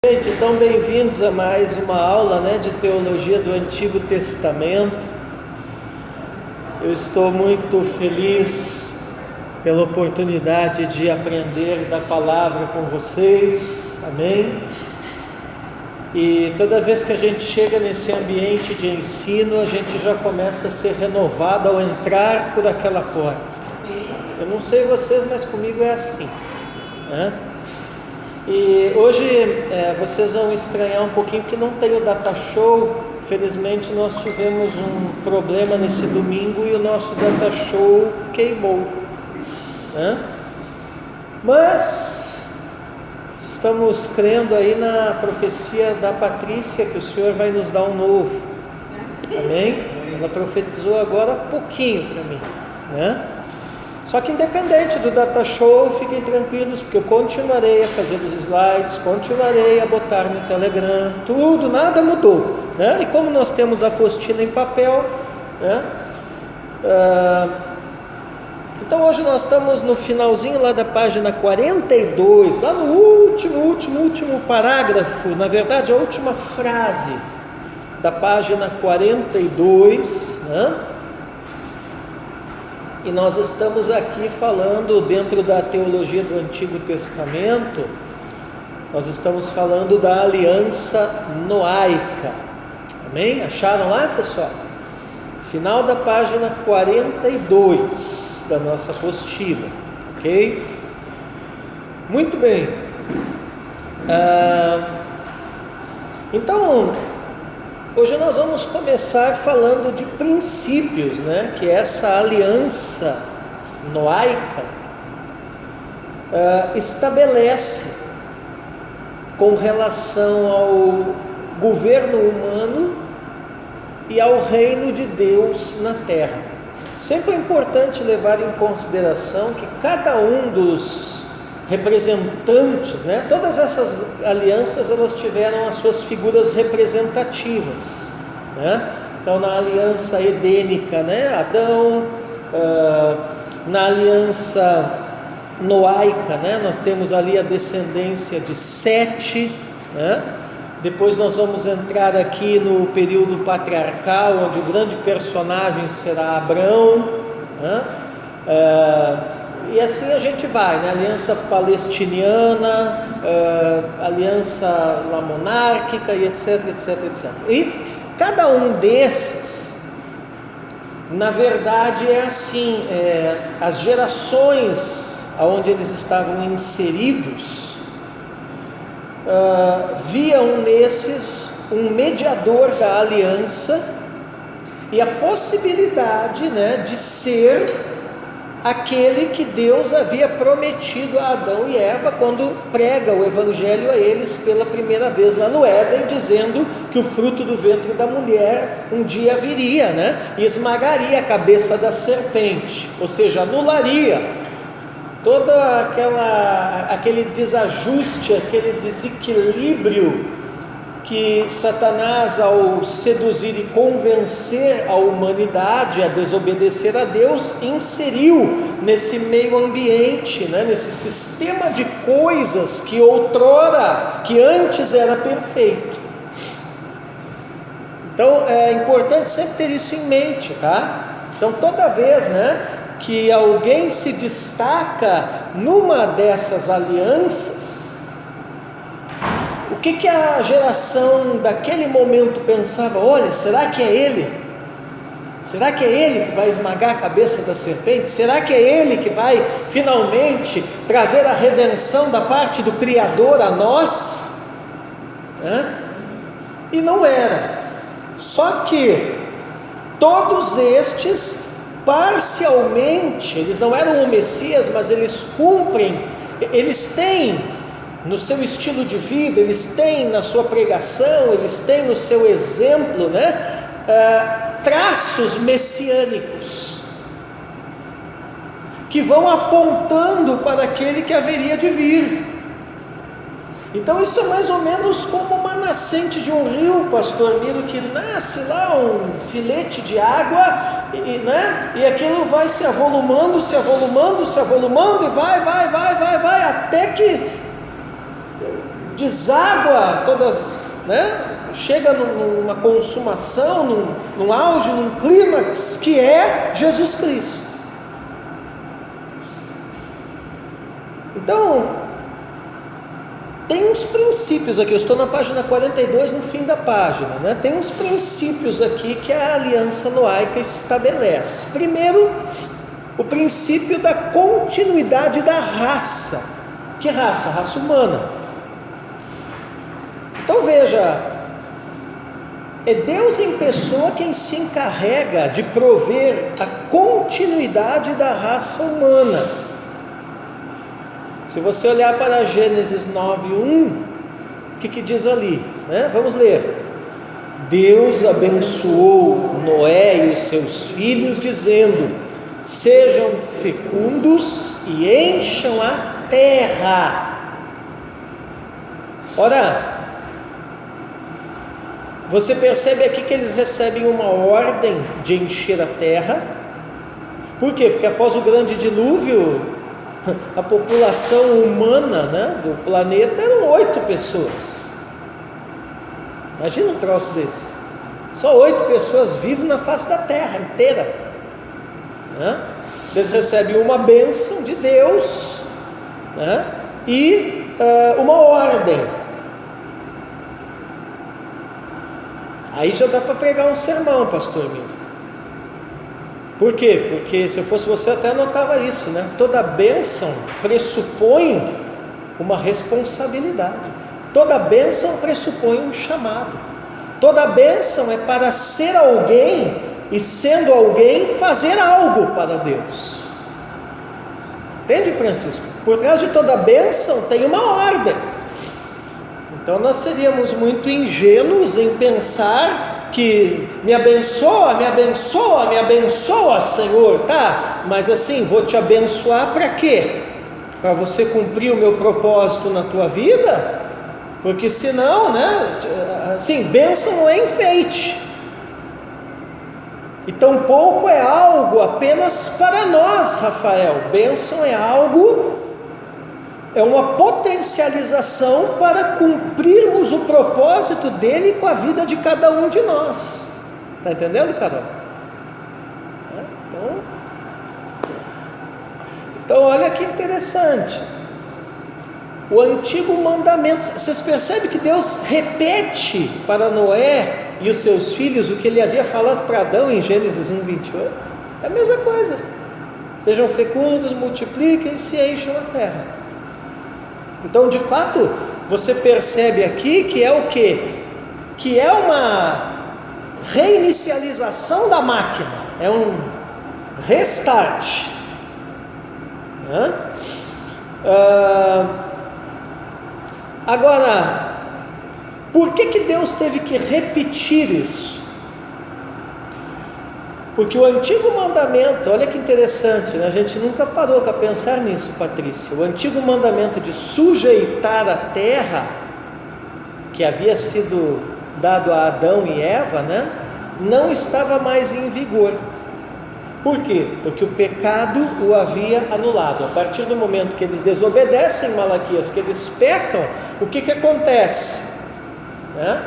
Gente, então bem-vindos a mais uma aula, de teologia do Antigo Testamento. Eu estou muito feliz pela oportunidade de aprender da palavra com vocês, amém? E toda vez que a gente chega nesse ambiente de ensino, a gente já começa a ser renovado ao entrar por aquela porta. Eu não sei vocês, mas comigo é assim, né? E hoje vocês vão estranhar um pouquinho porque não tem o data show. Felizmente nós tivemos um problema nesse domingo e o nosso data show queimou, né? Mas estamos crendo aí na profecia da Patrícia que o Senhor vai nos dar um novo, amém? Ela profetizou agora há pouquinho para mim, né? Só que independente do data show, fiquem tranquilos, porque eu continuarei a fazer os slides, continuarei a botar no Telegram, tudo, nada mudou, né? E como nós temos a apostila em papel, né? Então hoje nós estamos no finalzinho lá da página 42, lá no último parágrafo, na verdade a última frase da página 42, né? E nós estamos aqui falando dentro da teologia do Antigo Testamento, nós estamos falando da aliança noaica, amém? Acharam lá, pessoal? Final da página 42 da nossa apostila, ok? Muito bem. Então, hoje nós vamos começar falando de princípios, que essa aliança noaica estabelece com relação ao governo humano e ao reino de Deus na terra. Sempre é importante levar em consideração que cada um dos representantes, todas essas alianças elas tiveram as suas figuras representativas, Então na aliança edênica, Adão, na aliança noaica, nós temos ali a descendência de Sete, Depois nós vamos entrar aqui no período patriarcal, onde o grande personagem será Abrão, e assim a gente vai, aliança palestiniana, aliança lá monárquica e etc. E cada um desses, na verdade é assim, as gerações onde eles estavam inseridos, viam nesses um mediador da aliança e a possibilidade, de ser aquele que Deus havia prometido a Adão e Eva quando prega o evangelho a eles pela primeira vez lá no Éden, dizendo que o fruto do ventre da mulher um dia viria, e esmagaria a cabeça da serpente, ou seja, anularia todo aquele desajuste, aquele desequilíbrio que Satanás, ao seduzir e convencer a humanidade a desobedecer a Deus, inseriu nesse meio ambiente, nesse sistema de coisas que que antes era perfeito. Então é importante sempre ter isso em mente, Então toda vez, que alguém se destaca numa dessas alianças, o que a geração daquele momento pensava? Olha, será que é ele? Será que é ele que vai esmagar a cabeça da serpente? Será que é ele que vai finalmente trazer a redenção da parte do Criador a nós? E não era. Só que todos estes, parcialmente, eles não eram o Messias, mas eles cumprem, eles têm no seu estilo de vida, eles têm na sua pregação, eles têm no seu exemplo, traços messiânicos, que vão apontando para aquele que haveria de vir. Então isso é mais ou menos como uma nascente de um rio, pastor Miro, que nasce lá um filete de água, e aquilo vai se avolumando, e vai, até que deságua todas, né? Chega numa consumação, num auge, num clímax, que é Jesus Cristo. Então, tem uns princípios aqui, eu estou na página 42, no fim da página, né? Tem uns princípios aqui que a aliança noaica estabelece. Primeiro, o princípio da continuidade da raça. Que raça? Raça humana. Então veja, é Deus em pessoa quem se encarrega de prover a continuidade da raça humana. Se você olhar para Gênesis 9:1, o que diz ali, né? Vamos ler. Deus abençoou Noé e os seus filhos, dizendo: sejam fecundos e encham a terra. Ora, você percebe aqui que eles recebem uma ordem de encher a terra. Por quê? Porque após o grande dilúvio, a população humana, né, do planeta eram 8 pessoas. Imagina um troço desse. Só 8 pessoas vivem na face da terra inteira, né? Eles recebem uma bênção de Deus, né, e uma ordem. Aí já dá para pregar um sermão, pastor Milton. Por quê? Porque se eu fosse você, eu até anotava isso, né? Toda bênção pressupõe uma responsabilidade. Toda bênção pressupõe um chamado. Toda bênção é para ser alguém e, sendo alguém, fazer algo para Deus. Entende, Francisco? Por trás de toda bênção tem uma ordem. Então nós seríamos muito ingênuos em pensar que me abençoa, me abençoa, me abençoa, Senhor, tá? Mas assim, vou te abençoar para quê? Para você cumprir o meu propósito na tua vida? Porque senão, né? Assim, bênção não é enfeite. E tampouco é algo apenas para nós, Rafael. Bênção é algo, é uma potencialização para cumprirmos o propósito dele com a vida de cada um de nós. Está entendendo, Carol? Então olha que interessante. O antigo mandamento, vocês percebem que Deus repete para Noé e os seus filhos o que ele havia falado para Adão em Gênesis 1:28? É a mesma coisa. Sejam fecundos, multipliquem-se e encham a terra. Então, de fato, você percebe aqui que é o quê? Que é uma reinicialização da máquina, é um restart, né? Agora, por que Deus teve que repetir isso? Porque o antigo mandamento, olha que interessante, né? A gente nunca parou para pensar nisso, Patrícia. O antigo mandamento de sujeitar a terra, que havia sido dado a Adão e Eva, né? Não estava mais em vigor. Por quê? Porque o pecado o havia anulado. A partir do momento que eles desobedecem Malaquias, que eles pecam, o que acontece? Né?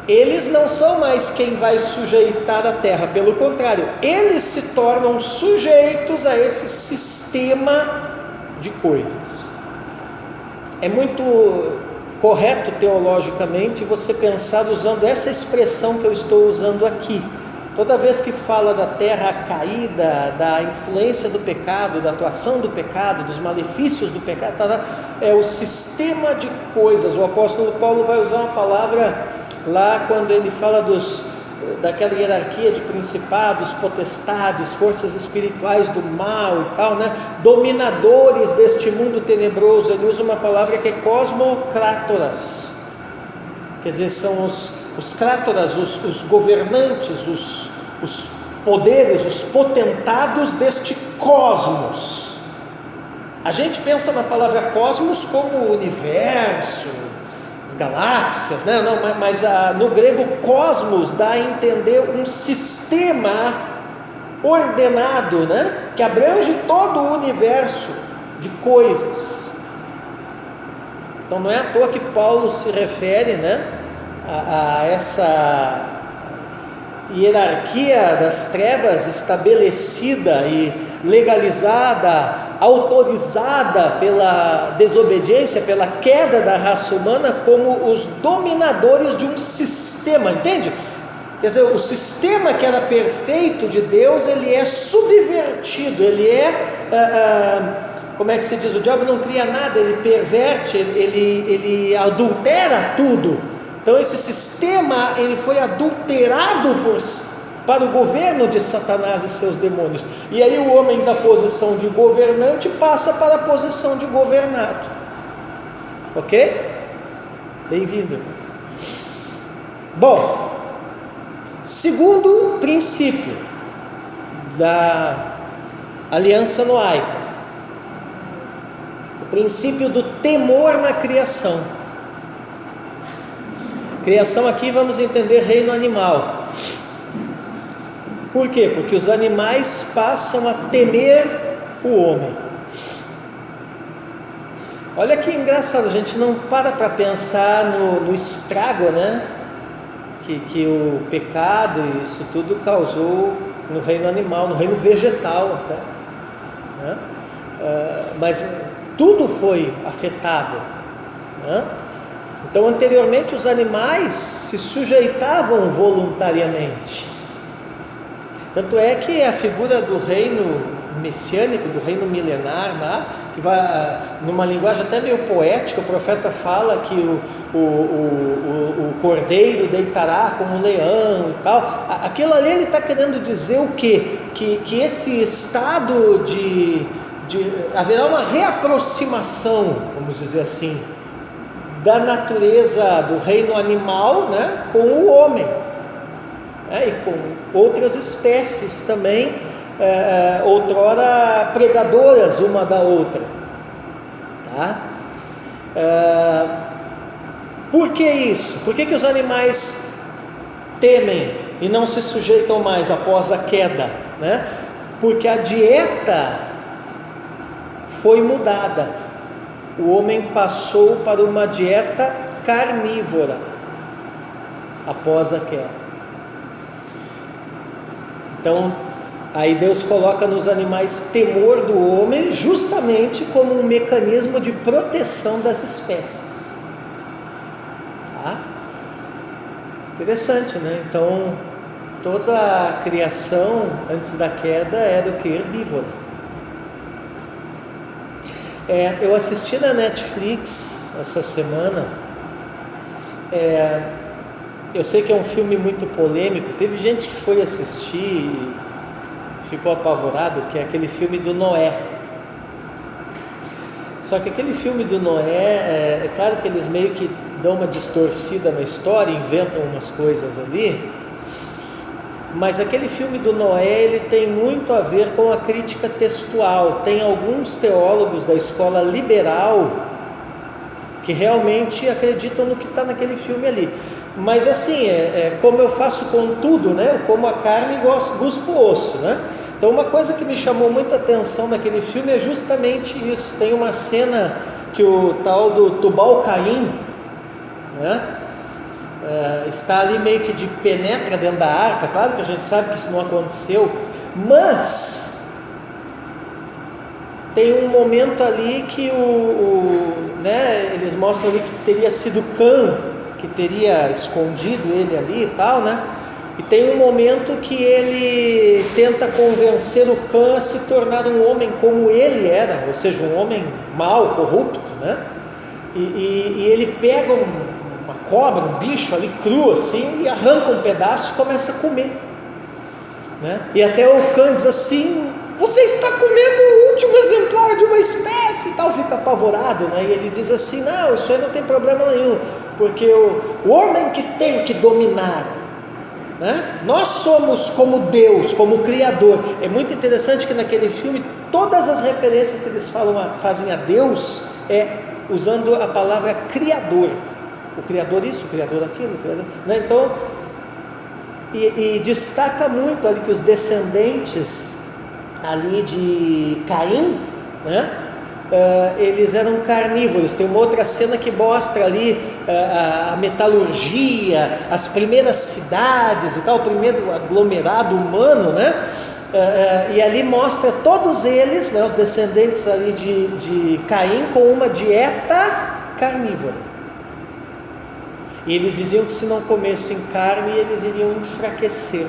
Eles não são mais quem vai sujeitar a terra, pelo contrário, eles se tornam sujeitos a esse sistema de coisas. É muito correto teologicamente você pensar usando essa expressão que eu estou usando aqui. Toda vez que fala da terra caída, da influência do pecado, da atuação do pecado, dos malefícios do pecado, é o sistema de coisas. O apóstolo Paulo vai usar uma palavra lá quando ele fala daquela hierarquia de principados, potestades, forças espirituais do mal e tal, né? Dominadores deste mundo tenebroso. Ele usa uma palavra que é cosmocrátoras, quer dizer, são os crátoras, os governantes, os poderes, os potentados deste cosmos. A gente pensa na palavra cosmos como o universo, galáxias, né? Não, mas no grego cosmos dá a entender um sistema ordenado, né? Que abrange todo o universo de coisas. Então não é à toa que Paulo se refere, né, a essa hierarquia das trevas estabelecida e legalizada, autorizada pela desobediência, pela queda da raça humana, como os dominadores de um sistema, entende? Quer dizer, o sistema que era perfeito de Deus, ele é subvertido, ele como é que se diz? O diabo não cria nada, ele perverte, ele adultera tudo. Então esse sistema, ele foi adulterado para o governo de Satanás e seus demônios. E aí o homem da posição de governante passa para a posição de governado. Ok? Bem-vindo. Bom, segundo princípio da aliança noaica, o princípio do temor na criação. Criação aqui vamos entender reino animal. Por quê? Porque os animais passam a temer o homem. Olha que engraçado, a gente não para pensar no estrago, né, que o pecado e isso tudo causou no reino animal, no reino vegetal até, né? Mas tudo foi afetado, né? Então anteriormente os animais se sujeitavam voluntariamente. Tanto é que a figura do reino messiânico, do reino milenar, né, que vai, numa linguagem até meio poética, o profeta fala que o cordeiro deitará como um leão e tal. Aquilo ali ele está querendo dizer o quê? Que esse estado haverá uma reaproximação, vamos dizer assim, da natureza do reino animal, né, com o homem, né, e com outras espécies também, outrora predadoras uma da outra, tá? Por que isso? Por que os animais temem e não se sujeitam mais após a queda, né? Porque a dieta foi mudada. O homem passou para uma dieta carnívora após a queda. Então, aí Deus coloca nos animais temor do homem, justamente como um mecanismo de proteção das espécies. Tá? Interessante, né? Então, toda a criação antes da queda era o que? Herbívora. Eu assisti na Netflix essa semana, eu sei que é um filme muito polêmico, teve gente que foi assistir e ficou apavorado, que é aquele filme do Noé. Só que aquele filme do Noé, é claro que eles meio que dão uma distorcida na história, inventam umas coisas ali, mas aquele filme do Noé, ele tem muito a ver com a crítica textual. Tem alguns teólogos da escola liberal que realmente acreditam no que está naquele filme ali. Mas assim, como eu faço com tudo, né? Eu como a carne e guspo o osso, né? Então uma coisa que me chamou muita atenção naquele filme é justamente isso. Tem uma cena que o tal do Tubal-Caim, né, está ali meio que de penetra dentro da arca. Claro que a gente sabe que isso não aconteceu, mas tem um momento ali que né, eles mostram ali que teria sido Cã que teria escondido ele ali e tal, né? E tem um momento que ele tenta convencer o Cã a se tornar um homem como ele era, ou seja, um homem mau, corrupto, né? E ele pega uma cobra, um bicho ali cru assim, e arranca um pedaço e começa a comer, né? E até o Cã diz assim: você está comendo o último exemplar de uma espécie e tal, fica apavorado, né? E ele diz assim: não, isso aí não tem problema nenhum, porque o homem que tem que dominar, né? Nós somos como Deus, como Criador. É muito interessante que naquele filme todas as referências que eles fazem a Deus usando a palavra Criador. O Criador isso, o Criador aquilo, o Criador, né? Então, e destaca muito ali que os descendentes ali de Caim, né, eles eram carnívoros. Tem uma outra cena que mostra ali a metalurgia, as primeiras cidades e tal, o primeiro aglomerado humano, né? E ali mostra todos eles, né, os descendentes ali de Caim, com uma dieta carnívora. E eles diziam que se não comessem carne, eles iriam enfraquecer.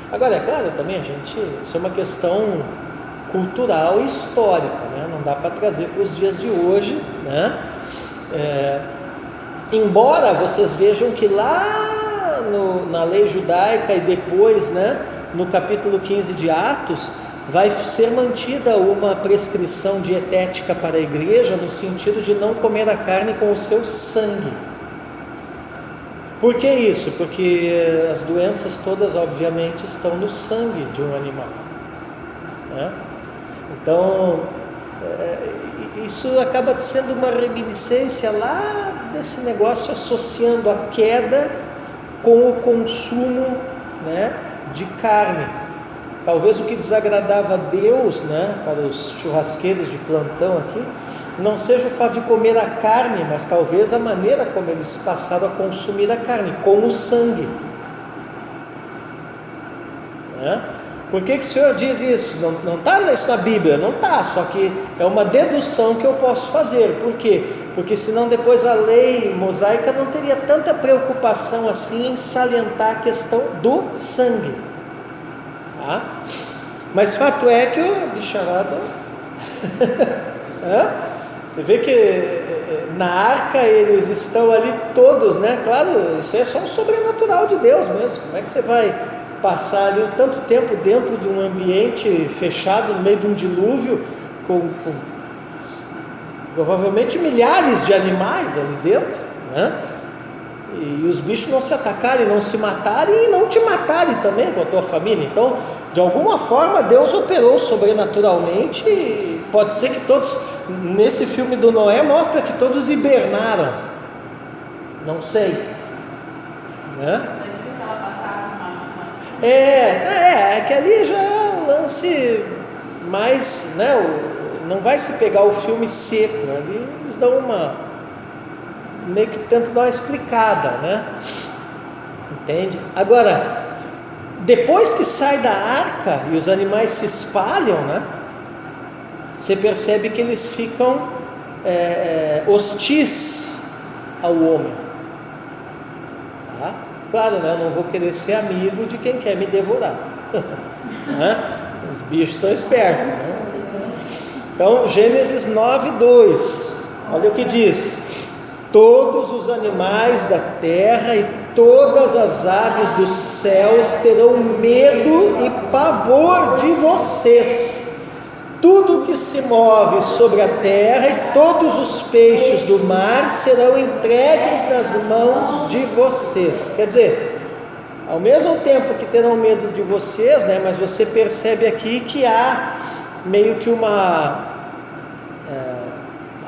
Agora, é claro também, isso é uma questão cultural e histórica, né? Não dá para trazer para os dias de hoje, né? Embora vocês vejam que lá na lei judaica e depois, né, no capítulo 15 de Atos, vai ser mantida uma prescrição dietética para a igreja, no sentido de não comer a carne com o seu sangue. Por que isso? Porque as doenças todas, obviamente, estão no sangue de um animal, né? Então, isso acaba sendo uma reminiscência lá desse negócio, associando a queda com o consumo, né, de carne. Talvez o que desagradava a Deus, né, para os churrasqueiros de plantão aqui, não seja o fato de comer a carne, mas talvez a maneira como eles passaram a consumir a carne, com o sangue, né? Por que o Senhor diz isso? Não está isso na Bíblia, não está, só que é uma dedução que eu posso fazer. Por quê? Porque senão depois a lei mosaica não teria tanta preocupação assim em salientar a questão do sangue, tá? Mas fato é que o bicharada você vê que na arca eles estão ali todos, né? Claro, isso é só um sobrenatural de Deus mesmo. Como é que você vai passar ali tanto tempo dentro de um ambiente fechado, no meio de um dilúvio, com provavelmente milhares de animais ali dentro, né? E os bichos não se atacarem, não se matarem e não te matarem também com a tua família. Então, de alguma forma, Deus operou sobrenaturalmente. E pode ser que todos, nesse filme do Noé, mostra que todos hibernaram, não sei, né? É que ali já é um lance mais, né? Não vai se pegar o filme seco, né? Ali eles dão meio que tentam dar uma explicada, né? Entende? Agora, depois que sai da arca e os animais se espalham, né? Você percebe que eles ficam hostis ao homem, tá? Claro, né? Eu não vou querer ser amigo de quem quer me devorar. Né? Os bichos são espertos, né? Então, Gênesis 9:2, olha o que diz: todos os animais da terra e todas as aves dos céus terão medo e pavor de vocês. Tudo que se move sobre a terra e todos os peixes do mar serão entregues nas mãos de vocês. Quer dizer, ao mesmo tempo que terão medo de vocês, né, mas você percebe aqui que há meio que uma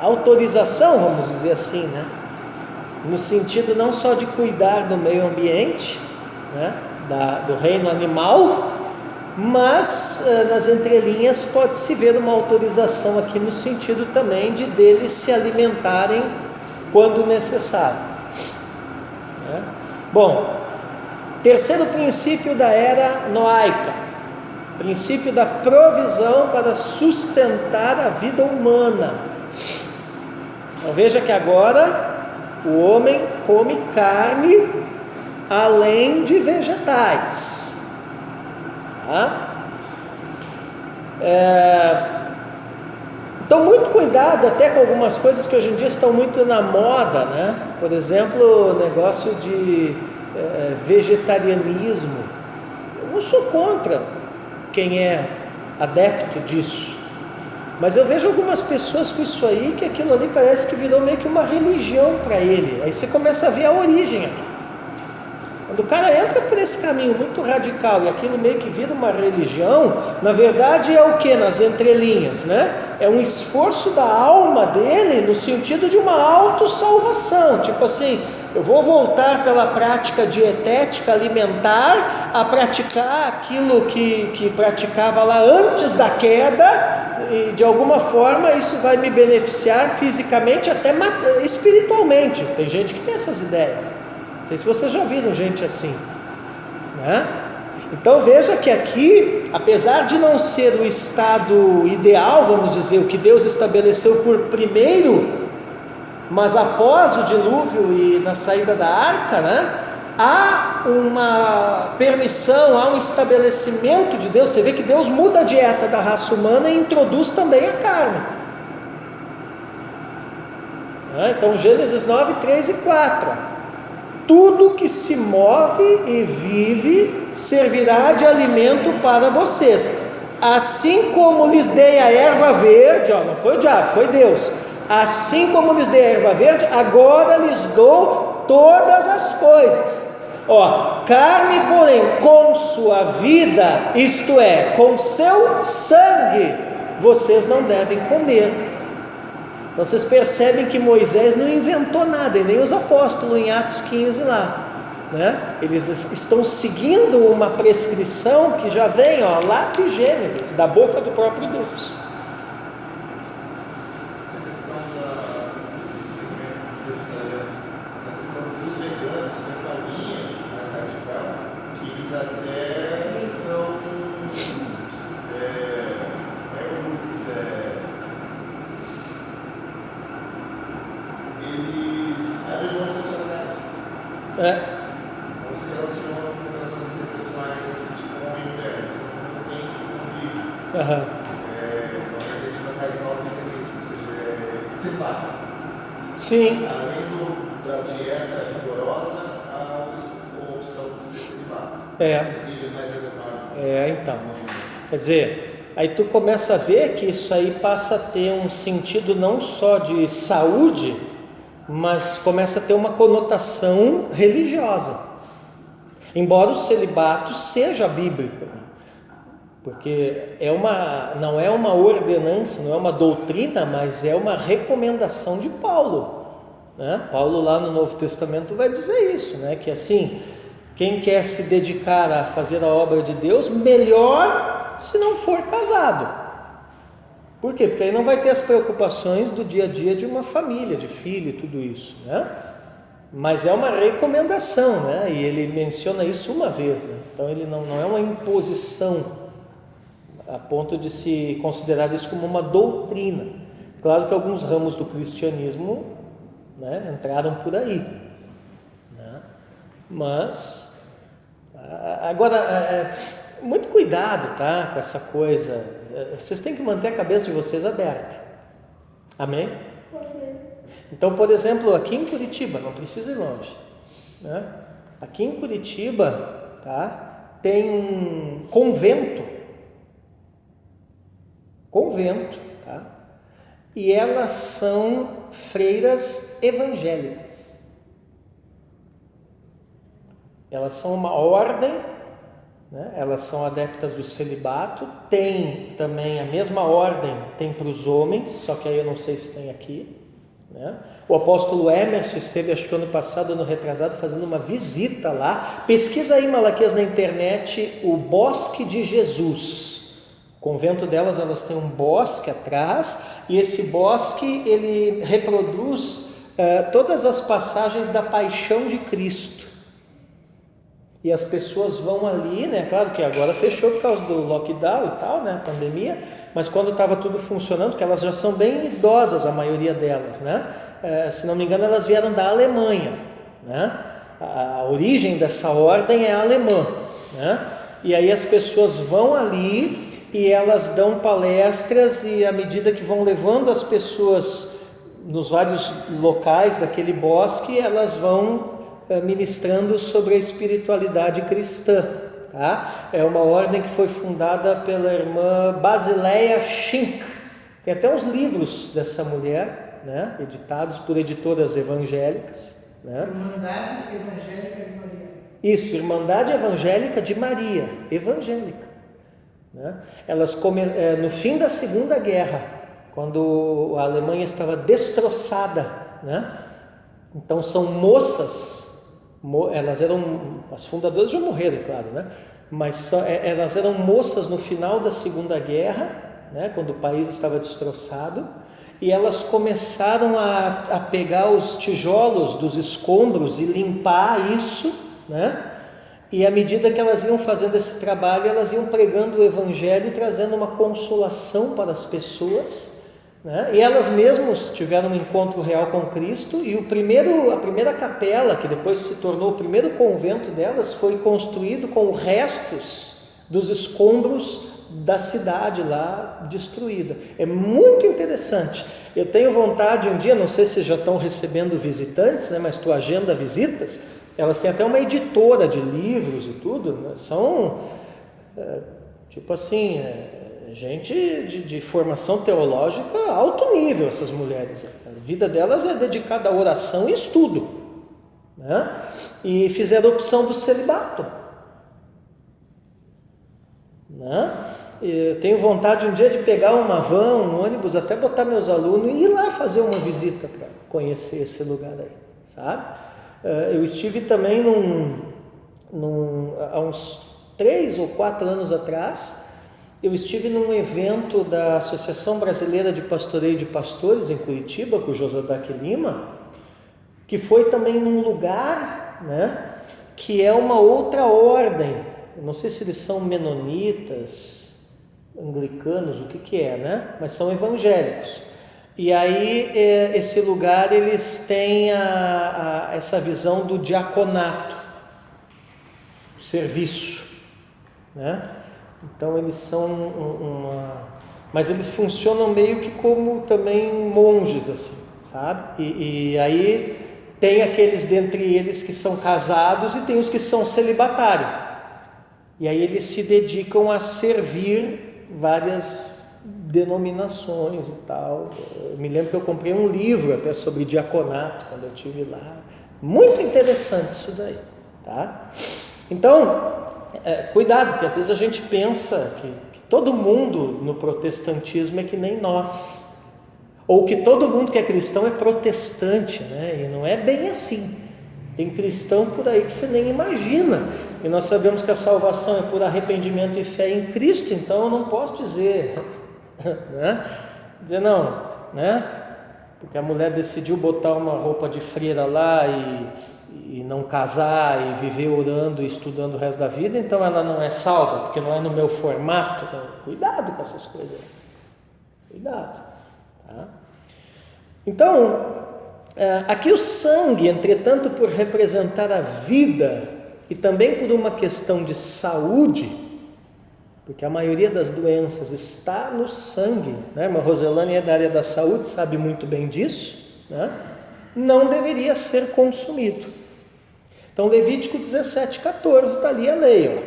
autorização, vamos dizer assim, né, no sentido não só de cuidar do meio ambiente, né, do reino animal, mas nas entrelinhas pode-se ver uma autorização aqui no sentido também de deles se alimentarem quando necessário, né? Bom, terceiro princípio da era noaica, princípio da provisão para sustentar a vida humana. Então veja que agora o homem come carne além de vegetais, tá? Então muito cuidado até com algumas coisas que hoje em dia estão muito na moda, né? Por exemplo, o negócio de vegetarianismo. Eu não sou contra quem é adepto disso, mas eu vejo algumas pessoas com isso aí, que aquilo ali parece que virou meio que uma religião para ele. Aí você começa a ver a origem aqui. Quando o cara entra por esse caminho muito radical e aquilo meio que vira uma religião, na verdade é o que? Nas entrelinhas, né? É um esforço da alma dele no sentido de uma autossalvação. Tipo assim, eu vou voltar pela prática dietética alimentar a praticar aquilo que praticava lá antes da queda, E de alguma forma isso vai me beneficiar fisicamente, até espiritualmente. Tem gente que tem essas ideias. Não sei se vocês já viram gente assim, né? Então veja que aqui, apesar de não ser o estado ideal, vamos dizer, o que Deus estabeleceu por primeiro, mas após o dilúvio e na saída da arca, né, há uma permissão, há um estabelecimento de Deus. Você vê que Deus muda a dieta da raça humana e introduz também a carne. Então Gênesis 9, 3 e 4. Tudo que se move e vive servirá de alimento para vocês. Assim como lhes dei a erva verde, não foi o diabo, foi Deus. Assim como lhes dei a erva verde, agora lhes dou todas as coisas. Carne, porém, com sua vida, isto é, com seu sangue, vocês não devem comer. Então vocês percebem que Moisés não inventou nada, e nem os apóstolos em Atos 15 lá, né? Eles estão seguindo uma prescrição que já vem lá de Gênesis, da boca do próprio Deus. Essa questão desse segmento a questão dos veganos tem uma linha mais radical, que eles até são eles abrem mão da sexualidade. Não se relacionam com relações interpessoais, tipo homem e mulher, eles não pensam, não vivem. Uma vertente mais radical do veganismo, ou seja, celibato. Sim. Além da dieta rigorosa, a opção de ser celibato. Os níveis mais elevados. Então. Quer dizer, aí tu começa a ver que isso aí passa a ter um sentido não só de saúde, mas começa a ter uma conotação religiosa, embora o celibato seja bíblico, porque não é uma ordenança, não é uma doutrina, mas é uma recomendação de Paulo, né? Paulo lá no Novo Testamento vai dizer isso, né? Que assim, quem quer se dedicar a fazer a obra de Deus, melhor se não for casado. Por quê? Porque aí não vai ter as preocupações do dia a dia de uma família, de filho e tudo isso, né? Mas é uma recomendação, né? E ele menciona isso uma vez, né? Então ele não é uma imposição a ponto de se considerar isso como uma doutrina. Claro que alguns ramos do cristianismo, né, entraram por aí, né? Mas agora muito cuidado, tá, com essa coisa. Vocês têm que manter a cabeça de vocês aberta. Amém? Então, por exemplo, aqui em Curitiba, não precisa ir longe, né? Aqui em Curitiba, tá, tem um convento, tá? E elas são freiras evangélicas. Elas são uma ordem, né? Elas são adeptas do celibato. Tem também a mesma ordem, tem para os homens, só que aí eu não sei se tem aqui, né? O apóstolo Emerson esteve, acho que ano passado, ano retrasado, fazendo uma visita lá. Pesquisa aí, Malaquias, na internet, o Bosque de Jesus. O convento delas, elas têm um bosque atrás, e esse bosque ele reproduz todas as passagens da paixão de Cristo. E as pessoas vão ali, né? Claro que agora fechou por causa do lockdown e tal, né? Pandemia, mas quando estava tudo funcionando, que elas já são bem idosas, a maioria delas, né? Se não me engano, elas vieram da Alemanha, né? A origem dessa ordem é alemã, né? E aí as pessoas vão ali e elas dão palestras, e à medida que vão levando as pessoas nos vários locais daquele bosque, elas vão ministrando sobre a espiritualidade cristã, tá? É uma ordem que foi fundada pela irmã Basileia Schink. Tem até uns livros dessa mulher, né? Editados por editoras evangélicas, né? Irmandade Evangélica de Maria. Isso, Irmandade Evangélica de Maria, evangélica, né? Elas no fim da Segunda Guerra, quando a Alemanha estava destroçada, né? Então são moças. Elas eram, as fundadoras já morreram, claro, né? Mas elas eram moças no final da Segunda Guerra, né, quando o país estava destroçado, e elas começaram a pegar os tijolos dos escombros e limpar isso, né? E à medida que elas iam fazendo esse trabalho, elas iam pregando o Evangelho e trazendo uma consolação para as pessoas, né? E elas mesmas tiveram um encontro real com Cristo, e a primeira capela, que depois se tornou o primeiro convento delas, foi construído com restos dos escombros da cidade lá destruída. É muito interessante. Eu tenho vontade um dia, não sei se já estão recebendo visitantes, né, mas tu agenda visitas. Elas têm até uma editora de livros e tudo, né? São tipo assim, gente de formação teológica alto nível, essas mulheres. A vida delas é dedicada à oração e estudo, né? E fizeram a opção do celibato, né? Eu tenho vontade um dia de pegar uma van, um ônibus, até botar meus alunos e ir lá fazer uma visita para conhecer esse lugar aí, sabe? Eu estive também há uns 3 ou 4 anos atrás, eu estive num evento da Associação Brasileira de Pastoreio de Pastores em Curitiba, com o Josadaque Lima, que foi também num lugar, né, que é uma outra ordem. Eu não sei se eles são menonitas, anglicanos, o que é, né? Mas são evangélicos. E aí esse lugar, eles têm essa visão do diaconato, o serviço, né? Então eles são mas eles funcionam meio que como também monges, assim, sabe? E aí tem aqueles dentre eles que são casados e tem os que são celibatários. E aí eles se dedicam a servir várias denominações e tal. Eu me lembro que eu comprei um livro até sobre diaconato quando eu estive lá. Muito interessante isso daí, tá? Então, cuidado, porque às vezes a gente pensa que todo mundo no protestantismo é que nem nós, ou que todo mundo que é cristão é protestante, né? E não é bem assim. Tem cristão por aí que você nem imagina. E nós sabemos que a salvação é por arrependimento e fé em Cristo, então eu não posso dizer, né? Dizer não, né? Porque a mulher decidiu botar uma roupa de freira lá e não casar e viver orando e estudando o resto da vida, então ela não é salva, porque não é no meu formato. Cuidado com essas coisas aí. Cuidado, tá? Então, aqui o sangue, entretanto, por representar a vida e também por uma questão de saúde, porque a maioria das doenças está no sangue, né? Mas Roselane é da área da saúde, sabe muito bem disso, né? Não deveria ser consumido. Então Levítico 17:14 está ali a lei, ó.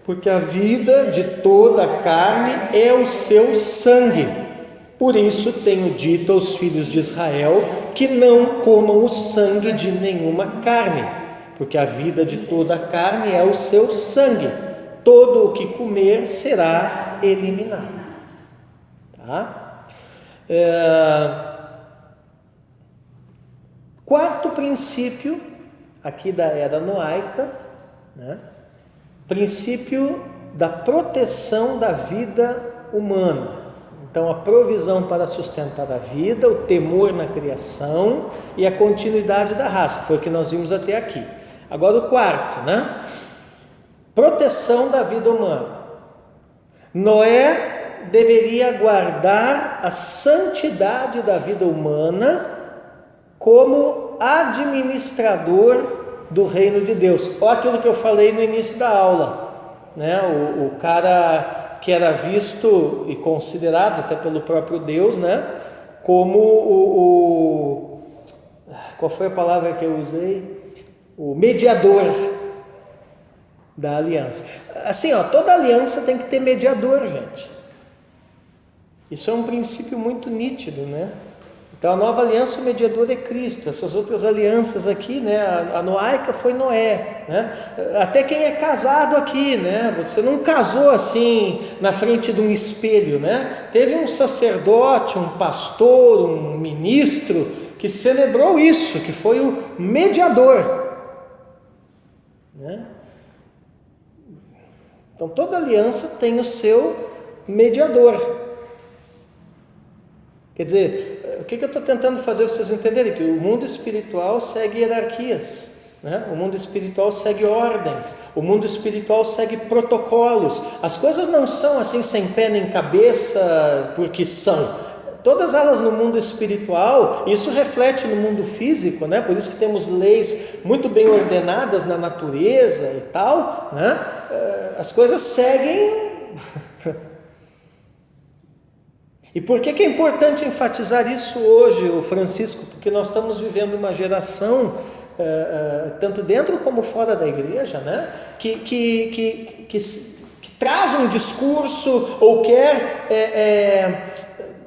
Porque a vida de toda a carne é o seu sangue. Por isso tenho dito aos filhos de Israel que não comam o sangue de nenhuma carne, porque a vida de toda a carne é o seu sangue. Todo o que comer será eliminado. Tá? Quarto princípio, aqui da era noaica, né? Princípio da proteção da vida humana. Então, a provisão para sustentar a vida, o temor na criação e a continuidade da raça, foi o que nós vimos até aqui. Agora o quarto, né? Proteção da vida humana. Noé deveria guardar a santidade da vida humana como administrador do reino de Deus. Olha aquilo que eu falei no início da aula, né? O cara que era visto e considerado até pelo próprio Deus, né, como qual foi a palavra que eu usei? O mediador da aliança. Assim, ó, toda aliança tem que ter mediador, gente. Isso é um princípio muito nítido, né? Então a nova aliança, o mediador é Cristo. Essas outras alianças aqui, né? A noaica foi Noé, né? Até quem é casado aqui, né? Você não casou assim na frente de um espelho, né? Teve um sacerdote, um pastor, um ministro que celebrou isso, que foi o mediador, né? Então toda aliança tem o seu mediador. Quer dizer, o que eu estou tentando fazer vocês entenderem? Que o mundo espiritual segue hierarquias, né? O mundo espiritual segue ordens, o mundo espiritual segue protocolos. As coisas não são assim sem pé nem cabeça porque são. Todas elas no mundo espiritual, isso reflete no mundo físico, né? Por isso que temos leis muito bem ordenadas na natureza e tal, né? As coisas seguem. E por que é importante enfatizar isso hoje, Francisco? Porque nós estamos vivendo uma geração, tanto dentro como fora da igreja, né? que traz um discurso ou quer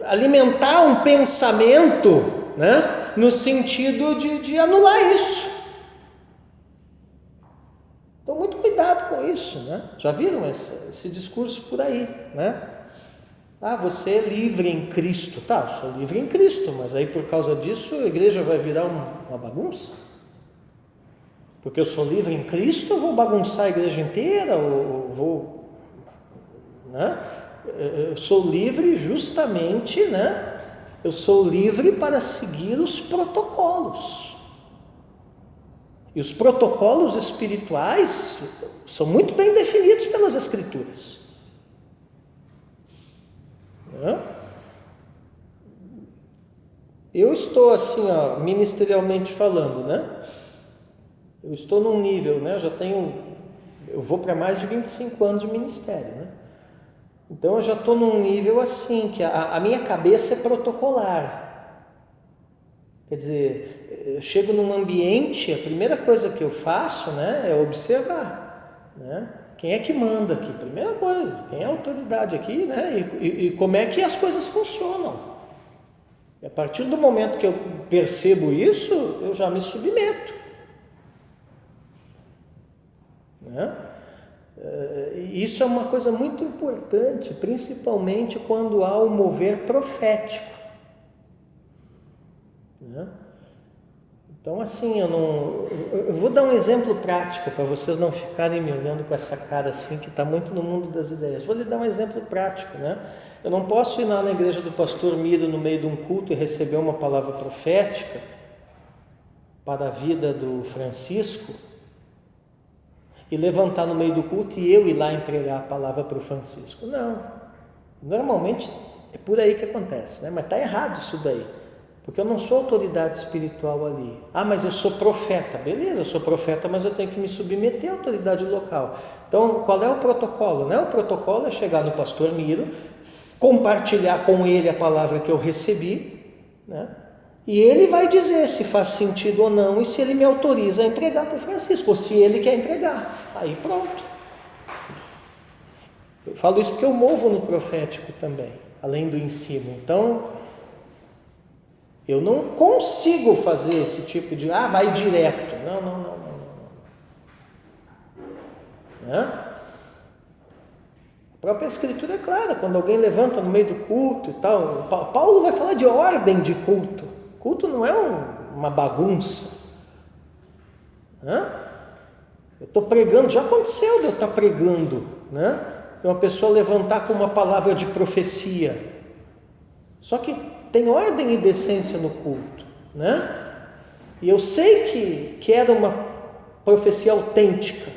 alimentar um pensamento, né? No sentido de anular isso. Então, muito cuidado com isso, né? Já viram esse discurso por aí, né? Você é livre em Cristo. Tá, eu sou livre em Cristo, mas aí por causa disso a igreja vai virar uma bagunça? Porque eu sou livre em Cristo, eu vou bagunçar a igreja inteira? Ou vou... né? Eu sou livre justamente, né? Eu sou livre para seguir os protocolos. E os protocolos espirituais são muito bem definidos pelas Escrituras. Eu estou assim, ministerialmente falando, né? Eu estou num nível, né? Eu vou para mais de 25 anos de ministério, né? Então eu já estou num nível assim, que a minha cabeça é protocolar. Quer dizer, eu chego num ambiente, a primeira coisa que eu faço, né, é observar, né? Quem é que manda aqui? Primeira coisa, quem é a autoridade aqui, né? E como é que as coisas funcionam. E a partir do momento que eu percebo isso, eu já me submeto, né? Isso é uma coisa muito importante, principalmente quando há um mover profético, né? Então, assim, eu vou dar um exemplo prático para vocês não ficarem me olhando com essa cara assim, que está muito no mundo das ideias. Vou lhe dar um exemplo prático, né? Eu não posso ir lá na igreja do pastor Miro no meio de um culto e receber uma palavra profética para a vida do Francisco e levantar no meio do culto e eu ir lá entregar a palavra para o Francisco. Não. Normalmente é por aí que acontece, né? Mas está errado isso daí. Porque eu não sou autoridade espiritual ali. Mas eu sou profeta. Beleza, eu sou profeta, mas eu tenho que me submeter à autoridade local. Então, qual é o protocolo? Né? O protocolo é chegar no pastor Miro, compartilhar com ele a palavra que eu recebi, né? E ele vai dizer se faz sentido ou não e se ele me autoriza a entregar para o Francisco, ou se ele quer entregar. Aí pronto. Eu falo isso porque eu movo no profético também, além do ensino. Então... eu não consigo fazer esse tipo de, vai direto. Não. Né? A própria Escritura é clara, quando alguém levanta no meio do culto e tal, Paulo vai falar de ordem de culto. Culto não é uma bagunça. Né? Eu estou pregando, já aconteceu de eu estar pregando, né? Uma pessoa levantar com uma palavra de profecia. Só que tem ordem e decência no culto, né? E eu sei que era uma profecia autêntica,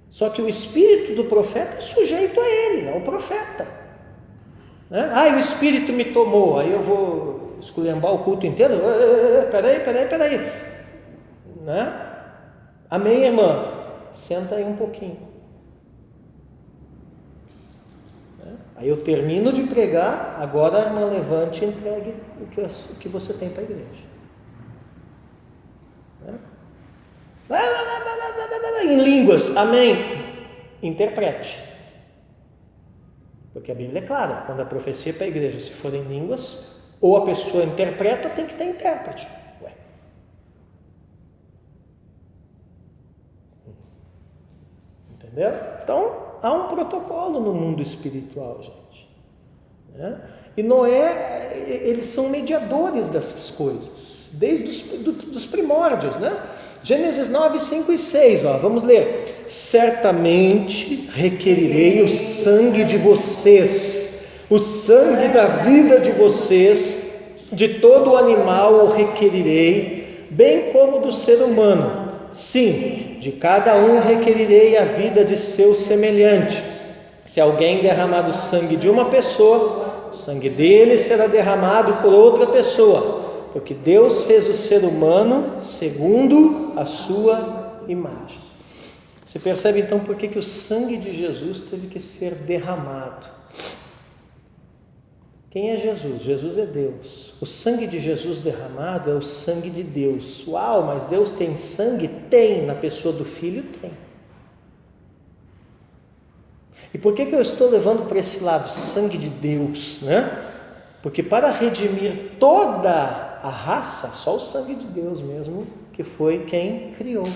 só que o espírito do profeta é sujeito a ele, ao profeta, né? O espírito me tomou, aí eu vou esculhambar o culto inteiro. Peraí, né? Amém, irmã? Senta aí um pouquinho. Aí eu termino de pregar, agora a irmã levante e entregue o que você tem para a igreja. Em línguas, amém. Interprete. Porque a Bíblia é clara, quando a profecia é para a igreja, se for em línguas, ou a pessoa interpreta ou tem que ter intérprete. Entendeu? Então, há um protocolo no mundo espiritual, gente, né? E Noé, eles são mediadores dessas coisas, desde os primórdios, né? Gênesis 9, 5 e 6, vamos ler. Certamente requerirei o sangue de vocês, o sangue da vida de vocês, de todo animal o requerirei, bem como do ser humano. Sim, de cada um requerirei a vida de seu semelhante. Se alguém derramar o sangue de uma pessoa, o sangue dele será derramado por outra pessoa, porque Deus fez o ser humano segundo a sua imagem. Você percebe então por que o sangue de Jesus teve que ser derramado? Quem é Jesus? Jesus é Deus. O sangue de Jesus derramado é o sangue de Deus. Uau, mas Deus tem sangue? Tem, na pessoa do Filho tem. E por que eu estou levando para esse lado? Sangue de Deus, né? Porque para redimir toda a raça, só o sangue de Deus mesmo, que foi quem criou.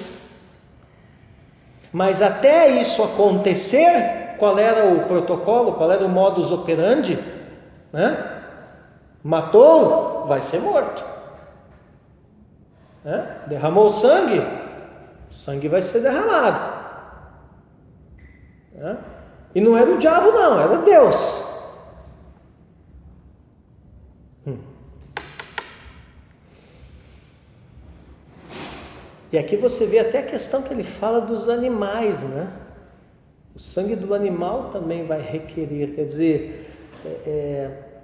Mas até isso acontecer, qual era o protocolo, qual era o modus operandi? Né? Matou, vai ser morto. Né? Derramou sangue, o sangue vai ser derramado. Né? E não era o diabo não, era Deus. E aqui você vê até a questão que ele fala dos animais, né? O sangue do animal também vai requerer, quer dizer,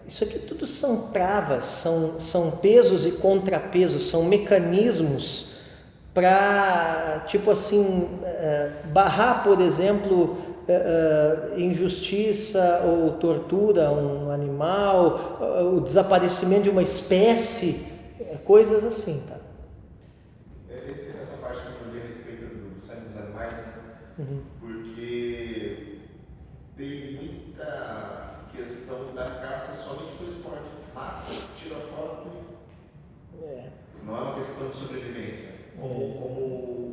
isso aqui tudo são travas, são pesos e contrapesos, são mecanismos para, tipo assim, barrar, por exemplo, injustiça ou tortura a um animal, o desaparecimento de uma espécie, coisas assim, tá? Essa parte que eu li a respeito do sangue dos animais, né? Uhum. Porque tem muita questão da caça somente pelo esporte. Mata, tira foto. Não é uma questão de sobrevivência. Como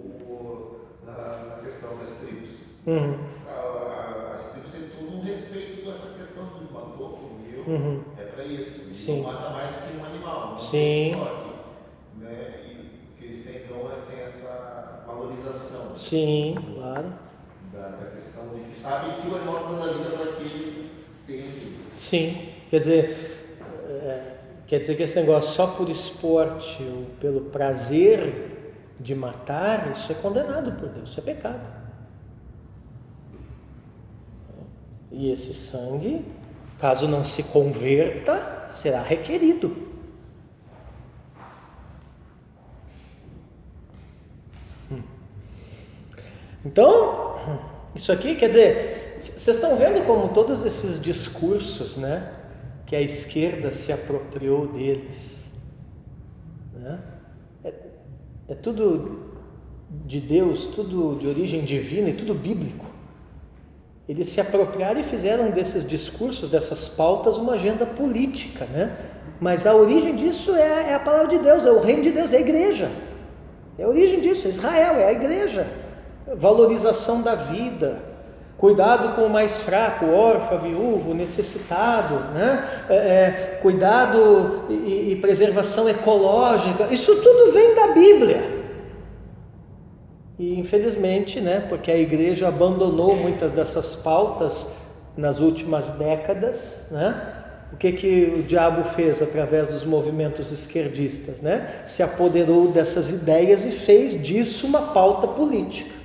na questão das tribos. Uhum. As tribos têm todo um respeito com essa questão do matou, comeu. Uhum. É para isso. Sim. Não mata mais que um animal. Não Sim. tem estoque, né? E o que eles têm então tem essa valorização. Sim, claro. Da questão de que sabe que o animal está dando a vida para que ele tenha vida. Sim, quer dizer que esse negócio só por esporte ou pelo prazer de matar, isso é condenado por Deus, isso é pecado. E esse sangue, caso não se converta, será requerido. Então, isso aqui, quer dizer, vocês estão vendo como todos esses discursos, né, que a esquerda se apropriou deles, né? É tudo de Deus, tudo de origem divina e tudo bíblico. Eles se apropriaram e fizeram desses discursos, dessas pautas, uma agenda política, né? Mas a origem disso é a palavra de Deus, é o reino de Deus, é a igreja. É a origem disso, é Israel, é a igreja. Valorização da vida, cuidado com o mais fraco, o órfão, a viúvo, o necessitado, né? Cuidado e preservação ecológica, isso tudo vem da Bíblia. E infelizmente, né, porque a igreja abandonou muitas dessas pautas nas últimas décadas, né? O que o diabo fez através dos movimentos esquerdistas, né? Se apoderou dessas ideias e fez disso uma pauta política.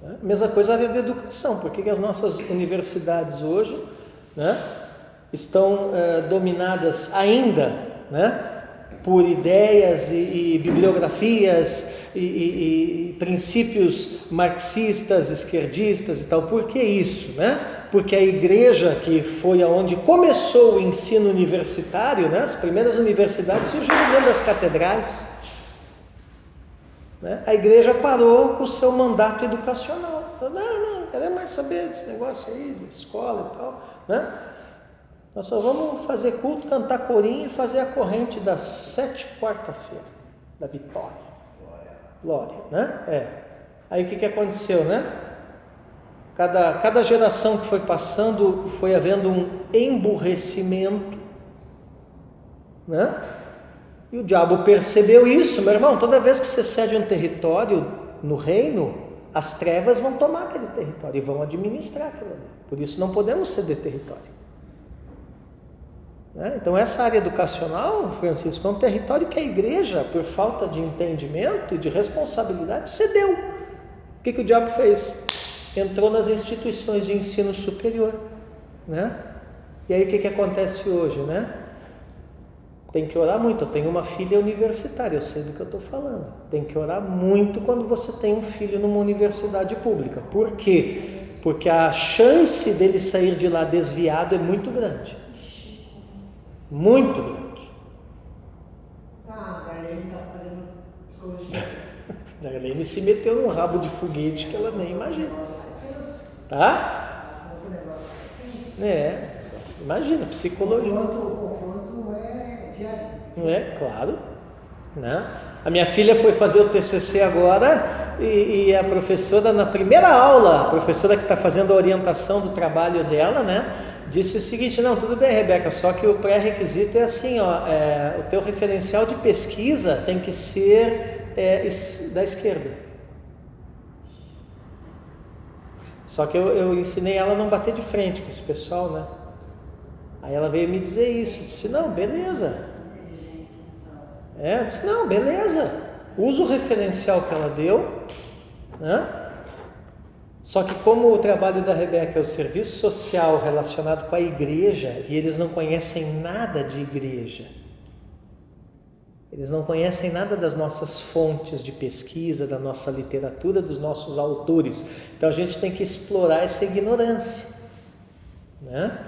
A mesma coisa a área da educação. Por que as nossas universidades hoje, né, estão dominadas ainda, né, por ideias e bibliografias e princípios marxistas, esquerdistas e tal? Por que isso, né? Porque a igreja, que foi aonde começou o ensino universitário, né, as primeiras universidades surgiram dentro das catedrais, né? A igreja parou com o seu mandato educacional. Falou, não queremos mais saber desse negócio aí, de escola e tal, né? Nós só vamos fazer culto, cantar corinho e fazer a corrente das 7 quarta-feira, da vitória. Glória, né? Aí o que aconteceu, né? Cada geração que foi passando, foi havendo um emburrecimento, né? E o diabo percebeu isso, meu irmão. Toda vez que você cede um território no reino, as trevas vão tomar aquele território e vão administrar aquilo ali. Por isso não podemos ceder território. né? Então essa área educacional, Francisco, é um território que a igreja, por falta de entendimento e de responsabilidade, cedeu. O que o diabo fez? Entrou nas instituições de ensino superior, né? E aí o que acontece hoje, né? Tem que orar muito. Eu tenho uma filha universitária, eu sei do que eu estou falando. Tem que orar muito quando você tem um filho numa universidade pública. Por quê? Porque a chance dele sair de lá desviado é muito grande. Muito grande. Ah, a Darlene está fazendo psicologia. A Darlene se meteu num rabo de foguete que ela nem imagina. Tá? Imagina, psicologia. O confronto é diário. Claro. Né? A minha filha foi fazer o TCC agora e a professora, na primeira aula, a professora que está fazendo a orientação do trabalho dela, né, disse o seguinte: não, tudo bem, Rebeca, só que o pré-requisito é assim, o teu referencial de pesquisa tem que ser da esquerda. Só que eu ensinei ela a não bater de frente com esse pessoal, né? Aí ela veio me dizer isso, eu disse: não, beleza. Eu disse: não, beleza, usa o referencial que ela deu, né? Só que como o trabalho da Rebeca é o serviço social relacionado com a igreja, e eles não conhecem nada de igreja, eles não conhecem nada das nossas fontes de pesquisa, da nossa literatura, dos nossos autores, então a gente tem que explorar essa ignorância, né?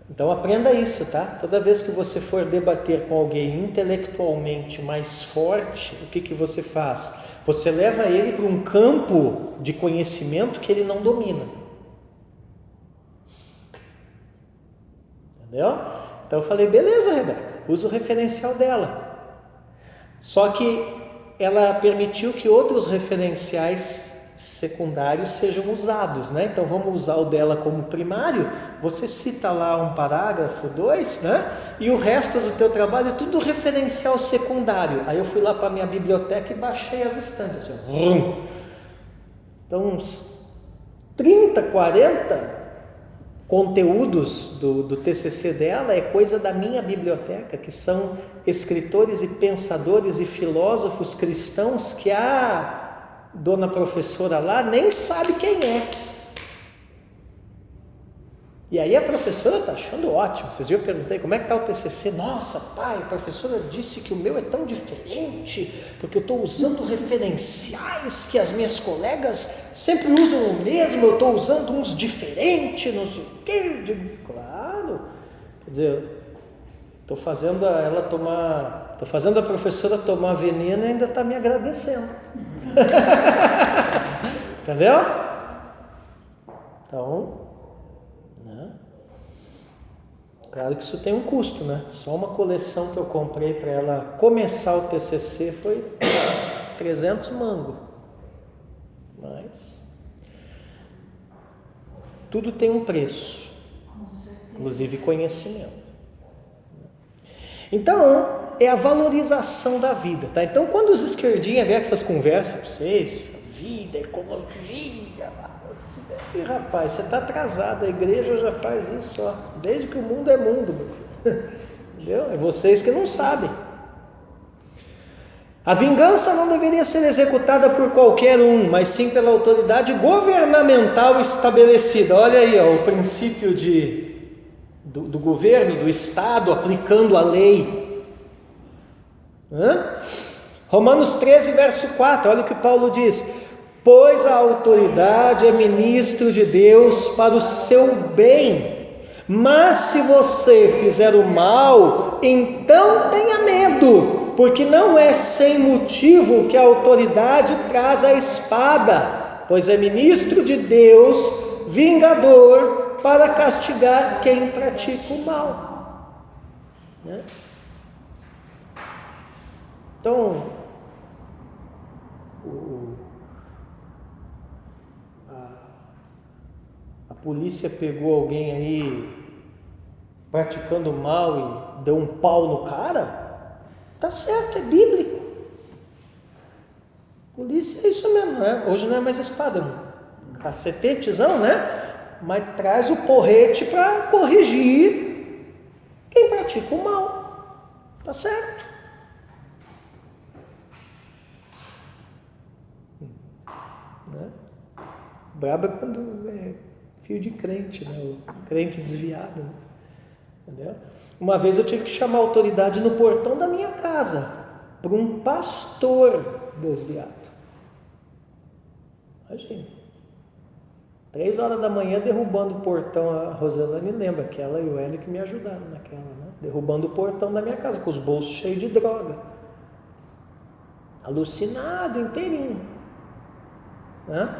Então aprenda isso, tá? Toda vez que você for debater com alguém intelectualmente mais forte, o que você faz? Você leva ele para um campo de conhecimento que ele não domina. Entendeu? Então eu falei: beleza, Rebeca, usa o referencial dela. Só que ela permitiu que outros referenciais secundários sejam usados, né? Então vamos usar o dela como primário. Você cita lá um parágrafo, 2, né? E o resto do teu trabalho tudo referencial secundário. Aí eu fui lá para a minha biblioteca e baixei as estantes assim. Então uns 30, 40 conteúdos do TCC dela é coisa da minha biblioteca, que são escritores e pensadores e filósofos cristãos que a dona professora lá nem sabe quem é. E aí a professora está achando ótimo. Vocês viram, eu perguntei: como é que está o TCC? Nossa, pai, a professora disse que o meu é tão diferente, porque eu estou usando referenciais que as minhas colegas sempre usam o mesmo, eu estou usando uns diferentes, não sei o quê. Eu digo: claro. Quer dizer, estou fazendo a professora tomar veneno e ainda está me agradecendo. Entendeu? Então, né? Claro que isso tem um custo, né? Só uma coleção que eu comprei para ela começar o TCC foi 300 mangos. Mas tudo tem um preço, inclusive conhecimento. Então, é a valorização da vida, tá? Então, quando os esquerdinhas vêm com essas conversas para vocês, vida, ecologia, rapaz, você está atrasado, a igreja já faz isso, ó, desde que o mundo é mundo, meu filho. Entendeu? É vocês que não sabem. A vingança não deveria ser executada por qualquer um, mas sim pela autoridade governamental estabelecida. Olha aí, ó, o princípio do governo, do Estado, aplicando a lei. Romanos 13, verso 4, olha o que Paulo diz: pois a autoridade é ministro de Deus para o seu bem, mas se você fizer o mal, então tenha medo, porque não é sem motivo que a autoridade traz a espada, pois é ministro de Deus, vingador, para castigar quem pratica o mal. Então, a polícia pegou alguém aí praticando mal e deu um pau no cara, tá certo, é bíblico. Polícia é isso mesmo, né? Hoje não é mais espada, um cacetetezão, né? Mas traz o porrete para corrigir quem pratica pratica o mal. Tá certo. Né? Brabo é quando é filho de crente, né? O crente desviado. Né? Entendeu? Uma vez eu tive que chamar a autoridade no portão da minha casa para um pastor desviado. Imagina. 3 horas da manhã derrubando o portão. A Roselane lembra que ela e o Hélio que me ajudaram naquela, né? Derrubando o portão da minha casa com os bolsos cheios de droga. Alucinado inteirinho, né?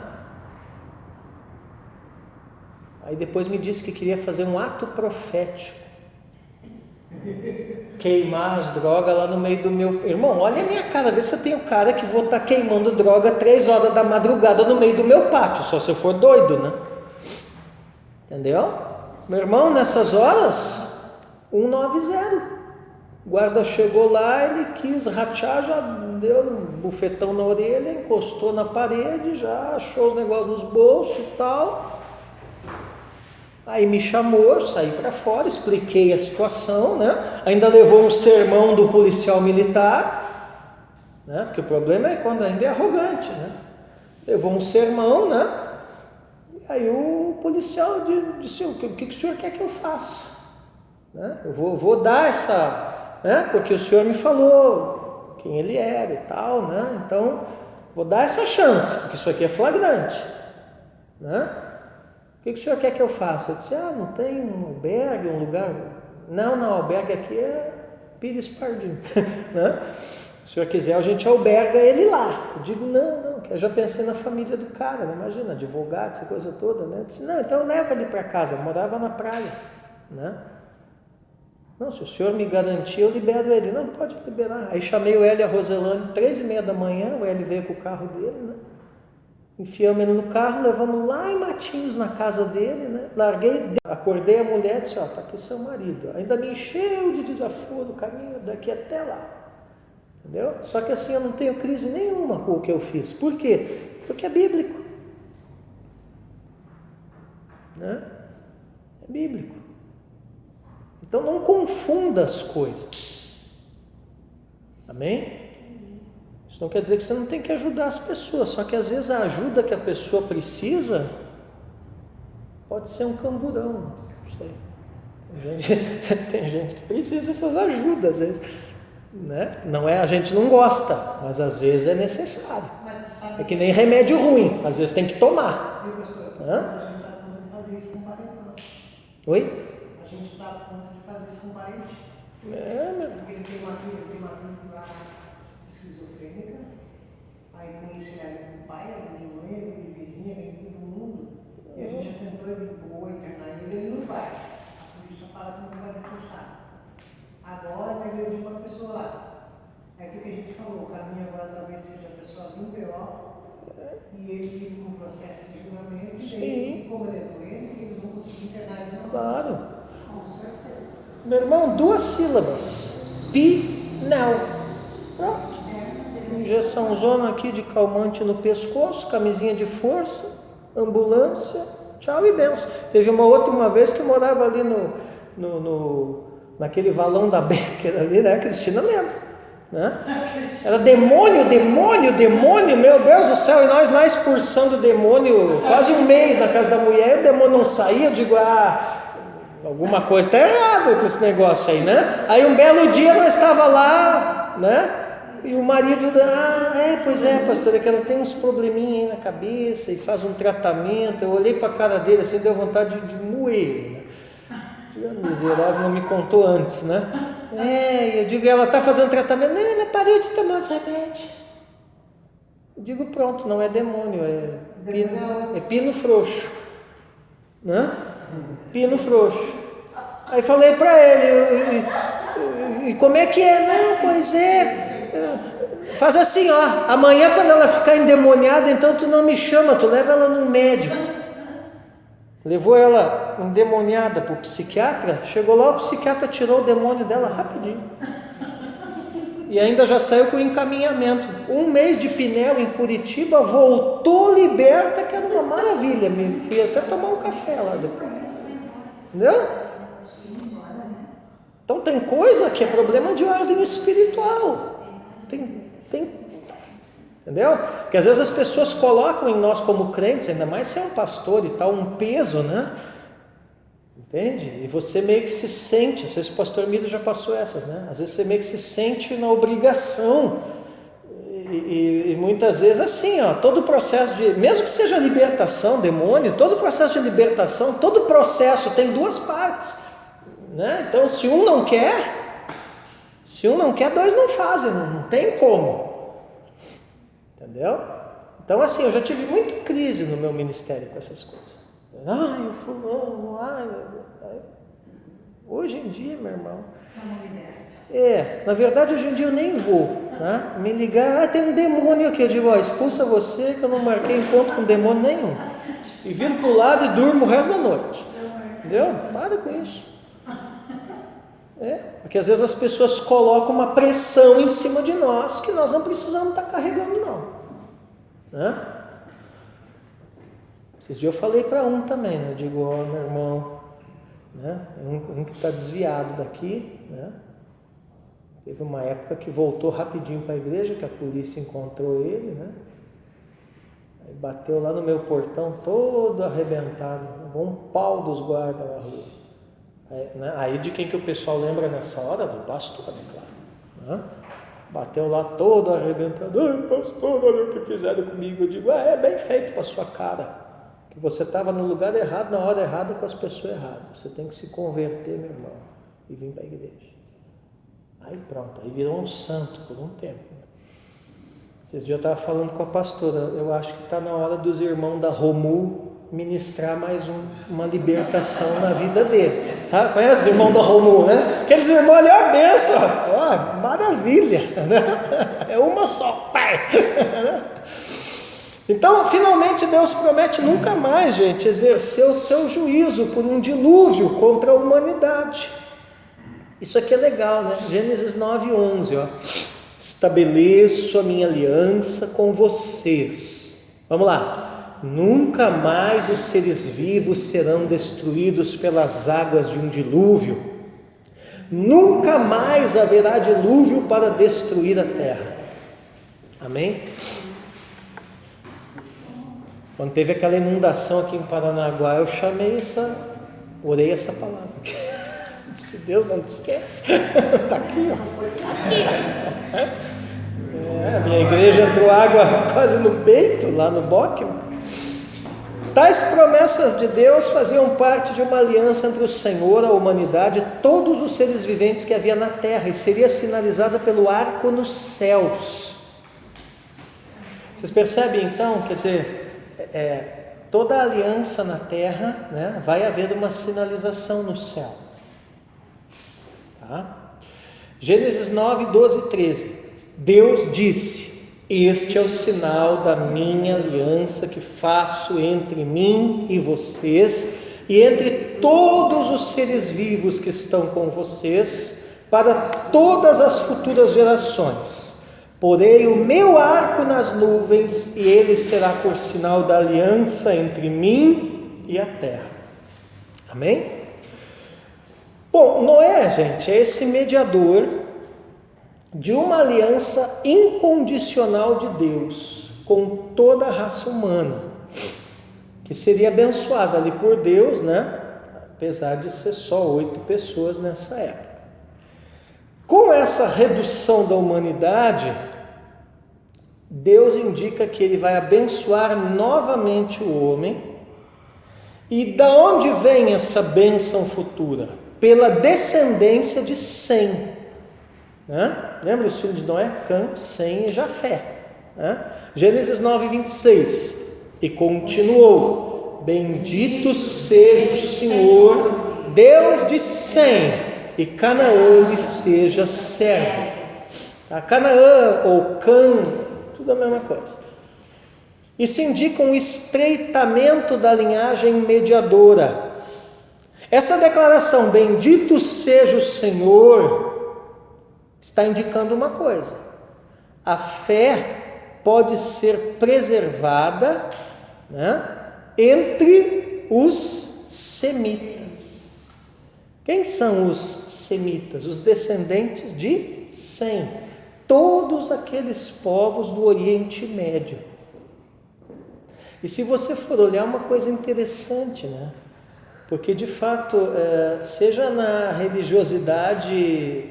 Aí depois me disse que queria fazer um ato profético, queimar as drogas lá no meio do meu... Irmão, olha a minha cara, vê se eu tenho cara que vou estar queimando droga 3 horas da madrugada no meio do meu pátio, só se eu for doido, né? Entendeu? Meu irmão, nessas horas 190. O guarda chegou lá, ele quis rachar, já deu um bufetão na orelha, encostou na parede, já achou os negócios nos bolsos e tal. Aí me chamou, eu saí para fora, expliquei a situação, né? Ainda levou um sermão do policial militar, né? Porque o problema é quando ainda é arrogante, né? Levou um sermão, né? E aí o policial disse: o que o senhor quer que eu faça? Né? Eu vou dar essa, né? Porque o senhor me falou quem ele era e tal, né? Então vou dar essa chance, porque isso aqui é flagrante, né? O que o senhor quer que eu faça? Eu disse: não tem um albergue, um lugar... Não, albergue aqui é Pires Pardinho. Né? Se o senhor quiser, a gente alberga ele lá. Eu digo: não, que eu já pensei na família do cara, né? Imagina, advogado, essa coisa toda, né? Eu disse: não, então leva ele para casa. Eu morava na praia, né? Não, se o senhor me garantir, eu libero ele. Não, pode liberar. Aí chamei o Hélio e a Roselane, 3h30 da manhã, o Hélio veio com o carro dele, né? Enfiamos ele no carro, levamos lá em Matinhos, na casa dele, né? Larguei, acordei a mulher e disse: tá aqui seu marido. Ainda me encheu de desaforo do caminho daqui até lá. Entendeu? Só que assim, eu não tenho crise nenhuma com o que eu fiz. Por quê? Porque é bíblico. Né? É bíblico. Então não confunda as coisas. Amém? Isso não quer dizer que você não tem que ajudar as pessoas, só que às vezes a ajuda que a pessoa precisa pode ser um camburão, não sei. Tem gente que precisa dessas ajudas, às vezes, né? Não é, a gente não gosta, mas às vezes é necessário. É que nem remédio ruim, às vezes tem que tomar. A gente está a ponto de fazer isso com parente. Oi? A gente está a ponto de fazer isso com parente. Porque ele tem uma crise lá esquizofrênica, aí conhece ele com o pai, de mãe, de vizinha, de todo mundo, e a gente já tentou, ele boa internar ele não vai. A polícia fala que não vai reforçar. Agora vai ver de uma pessoa lá. É aquilo que a gente falou, o caminho agora talvez seja a pessoa do BO e ele com um processo de julgamento, e como ele é doente, eles vão conseguir internar ele não. Claro. Com certeza. Meu irmão, 2 sílabas. Pinel. Pronto. Injeção zona aqui de calmante no pescoço, camisinha de força, ambulância, tchau e benção. Teve uma vez que eu morava ali naquele valão da Becker ali, né? A Cristina lembra, né? Era demônio, meu Deus do céu, e nós lá expulsando o demônio quase um mês na casa da mulher, e o demônio não saía. Eu digo: alguma coisa está errada com esse negócio aí, né? Aí um belo dia nós estava lá, né? E o marido, pois é, pastor, é que ela tem uns probleminha aí na cabeça e faz um tratamento. Eu olhei para a cara dele assim, deu vontade de moer, né? O miserável não me contou antes, né? Eu digo: ela está fazendo tratamento? Não, ela parou de tomar os remédios. Eu digo: pronto, não é demônio, é pino frouxo, né? Pino frouxo. Aí falei para ele: e como é que é? Não, pois é. Faz assim, amanhã quando ela ficar endemoniada, então tu não me chama, tu leva ela no médico. Levou ela endemoniada para o psiquiatra, chegou lá, o psiquiatra tirou o demônio dela rapidinho. E ainda já saiu com encaminhamento. 1 mês de Pinel em Curitiba, voltou liberta, que era uma maravilha. Fui até tomar um café lá depois. Entendeu? Então tem coisa que é problema de ordem espiritual. Entendeu? Porque às vezes as pessoas colocam em nós como crentes, ainda mais se é um pastor e tal, um peso, né? Entende? E você meio que se sente, não sei se o pastor Miro já passou essas, né? Às vezes você meio que se sente na obrigação. E muitas vezes assim, ó, todo o processo de, mesmo que seja libertação, demônio, todo o processo de libertação, todo o processo tem duas partes, né? Então se um não quer, dois não fazem, não tem como. Entendeu? Então assim, eu já tive muita crise no meu ministério com essas coisas. Ai, o fulano, hoje em dia, meu irmão, na verdade hoje em dia eu nem vou, né? Me ligar, tem um demônio aqui, eu digo, expulsa você que eu não marquei encontro com demônio nenhum, e viro para o lado e durmo o resto da noite, entendeu? Para com isso. Porque às vezes as pessoas colocam uma pressão em cima de nós que nós não precisamos estar carregando não, né? Esses dias eu falei para um também, né? Eu digo, meu irmão, né? Um que está desviado daqui, né? Teve uma época que voltou rapidinho para a igreja, que a polícia encontrou ele, né? Aí bateu lá no meu portão todo arrebentado, levou um pau dos guardas na rua. Aí de quem que o pessoal lembra nessa hora? Do pastor, né, claro, né? Bateu lá todo arrebentado. Ai, pastor, olha o que fizeram comigo. Eu digo, é bem feito para sua cara, que você estava no lugar errado, na hora errada, com as pessoas erradas. Você tem que se converter, meu irmão, e vir para a igreja. Aí pronto, aí virou um santo por um tempo. Esses dias eu estava falando com a pastora, eu acho que está na hora dos irmãos da Romu ministrar mais uma libertação na vida dele. Sabe? Conhece os irmãos da Romu, né? Aqueles irmãos ali, ó, benção, ó, maravilha, né? É uma só, pai. Então, finalmente Deus promete nunca mais, gente, exercer o seu juízo por um dilúvio contra a humanidade. Isso aqui é legal, né? Gênesis 9:11, ó. Estabeleço a minha aliança com vocês. Vamos lá. Nunca mais os seres vivos serão destruídos pelas águas de um dilúvio. Nunca mais haverá dilúvio para destruir a terra. Amém? Quando teve aquela inundação aqui em Paranaguá, eu orei essa palavra. Se Deus não te esquece, está aqui, ó. A minha igreja entrou água quase no peito, lá no boque. Tais promessas de Deus faziam parte de uma aliança entre o Senhor, a humanidade e todos os seres viventes que havia na terra, e seria sinalizada pelo arco nos céus. Vocês percebem então, quer dizer, toda aliança na terra, né, vai haver uma sinalização no céu. Tá? Gênesis 9, 12 e 13. Deus disse: este é o sinal da minha aliança que faço entre mim e vocês e entre todos os seres vivos que estão com vocês para todas as futuras gerações. Porei o meu arco nas nuvens e ele será por sinal da aliança entre mim e a terra. Amém? Bom, Noé, gente, é esse mediador de uma aliança incondicional de Deus com toda a raça humana, que seria abençoada ali por Deus, né? Apesar de ser só 8 pessoas nessa época. Com essa redução da humanidade, Deus indica que Ele vai abençoar novamente o homem. E da onde vem essa bênção futura? Pela descendência de Sem, né? Lembra os filhos de Noé? Cã, Sem e Jafé, né? Gênesis 9, 26. E continuou: bendito seja o Senhor, Deus de Sem, e Canaã lhe seja servo. Tá? Canaã ou Cã, tudo a mesma coisa. Isso indica um estreitamento da linhagem mediadora. Essa declaração, bendito seja o Senhor, está indicando uma coisa: a fé pode ser preservada, né, entre os semitas. Quem são os semitas? Os descendentes de Sem. Todos aqueles povos do Oriente Médio. E se você for olhar, uma coisa interessante, né? Porque de fato, seja na religiosidade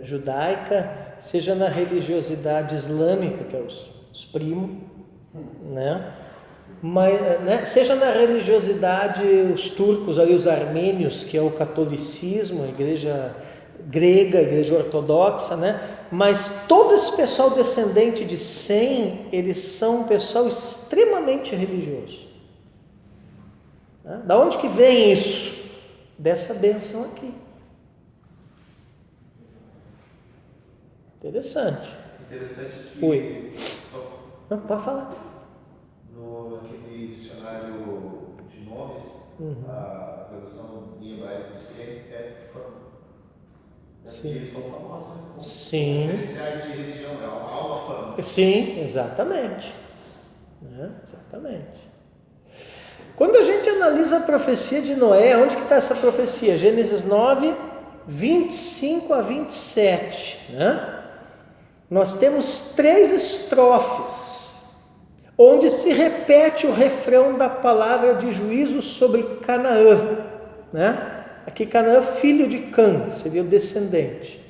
judaica, seja na religiosidade islâmica, que é os primos, né? Mas, né? Seja na religiosidade, os turcos, ali, os armênios, que é o catolicismo, a igreja grega, a igreja ortodoxa, né? Mas todo esse pessoal descendente de Sem, eles são um pessoal extremamente religioso. Né? Da onde que vem isso? Dessa bênção aqui. Interessante. Interessante que. Oi. Não, pode falar. Naquele dicionário de nomes, a tradução em hebraico de Sem é fama. Eles são famosos como referenciais de religião, é uma alma fama. Sim, exatamente. Exatamente. Quando a gente analisa a profecia de Noé, onde que está essa profecia? Gênesis 9, 25 a 27. Né? Nós temos 3 estrofes, onde se repete o refrão da palavra de juízo sobre Canaã. Né? Aqui Canaã, filho de Cã, seria o descendente.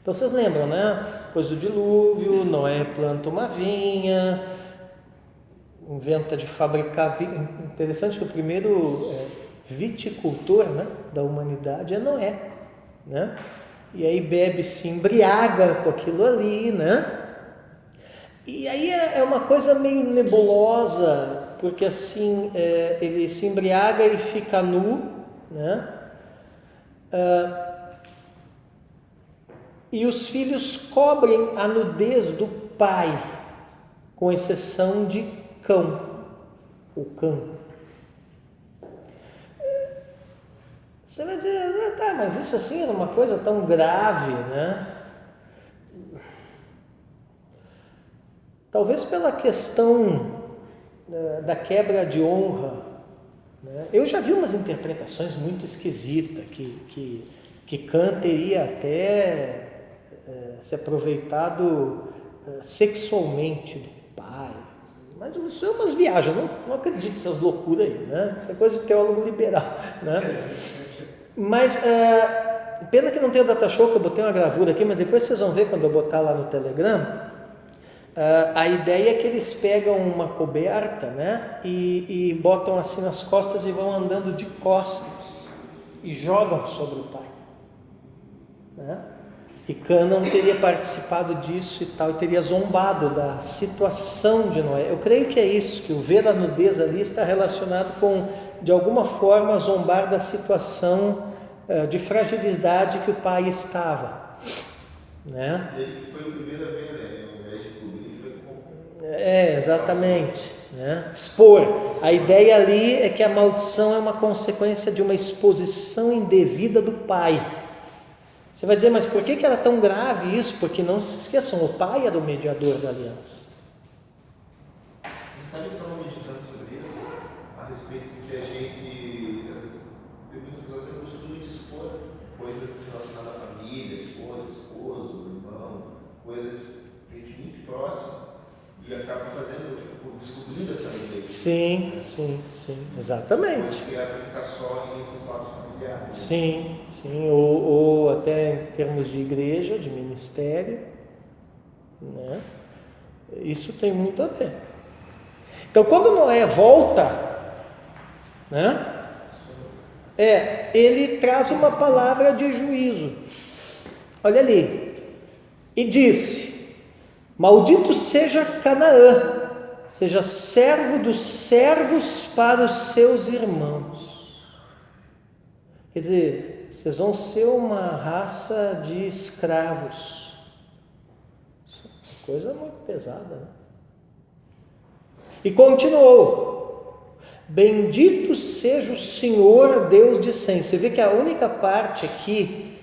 Então vocês lembram, né? Depois do dilúvio, Noé planta uma vinha, inventa de fabricar vinho. Interessante que o primeiro viticultor, né, da humanidade é Noé, né? E aí bebe, se embriaga com aquilo ali, né? E aí é uma coisa meio nebulosa, porque assim, ele se embriaga e fica nu, né? E os filhos cobrem a nudez do pai, com exceção de Cão, o Cã. Você vai dizer, tá, mas isso assim era uma coisa tão grave, né? Talvez pela questão da quebra de honra, né? Eu já vi umas interpretações muito esquisitas, que Cã teria até se aproveitado sexualmente do pai. Mas isso é umas viagens, não acredito nessas loucuras aí, né? Isso é coisa de teólogo liberal, né? Mas, pena que não tem o data show, que eu botei uma gravura aqui, mas depois vocês vão ver quando eu botar lá no Telegram. A ideia é que eles pegam uma coberta, né? E botam assim nas costas e vão andando de costas e jogam sobre o pai, né? E Cã não teria participado disso e tal, e teria zombado da situação de Noé. Eu creio que é isso, que o ver a nudez ali está relacionado com, de alguma forma, zombar da situação de fragilidade que o pai estava, né? Ele foi o primeiro a ver, né? Ao invés de cobrir, foi com... Exatamente, né? Expor. A ideia ali é que a maldição é uma consequência de uma exposição indevida do pai. Você vai dizer, mas por que era tão grave isso? Porque não se esqueçam, o pai era o mediador da aliança. Você sabe que eu estava meditando sobre isso? A respeito de que a gente, às vezes, tem muitas pessoas têm o costume de expor coisas relacionadas à família, esposa, esposo, irmão, coisas de gente muito próxima, e acaba fazendo, descobrindo essa nudez. Sim, exatamente. Coisas que era para ficar só entre os laços familiares. Sim, ou até em termos de igreja, de ministério, né? Isso tem muito a ver. Então, quando Noé volta, né? Ele traz uma palavra de juízo. Olha ali. E disse: maldito seja Canaã, seja servo dos servos para os seus irmãos. Quer dizer, vocês vão ser uma raça de escravos. Isso é uma coisa muito pesada, né? E continuou: bendito seja o Senhor Deus de Sem. Você vê que a única parte aqui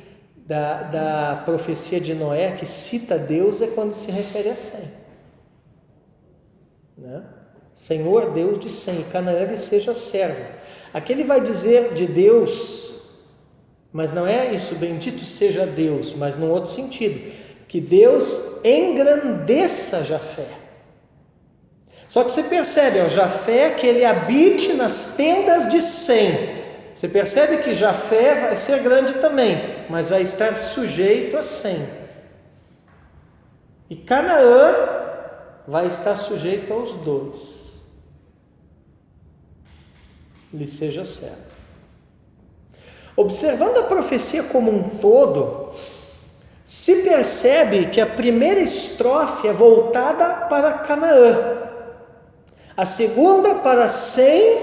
da profecia de Noé que cita Deus é quando se refere a Sem, né? Senhor Deus de Sem, Canaã ele seja servo. Aqui ele vai dizer de Deus Mas não é isso, bendito seja Deus, mas num outro sentido, que Deus engrandeça Jafé. Só que você percebe, Jafé, que ele habite nas tendas de Sem. Você percebe que Jafé vai ser grande também, mas vai estar sujeito a Sem. E Canaã vai estar sujeito aos dois. Lhe seja certo. Observando a profecia como um todo, se percebe que a primeira estrofe é voltada para Canaã, a segunda para Sem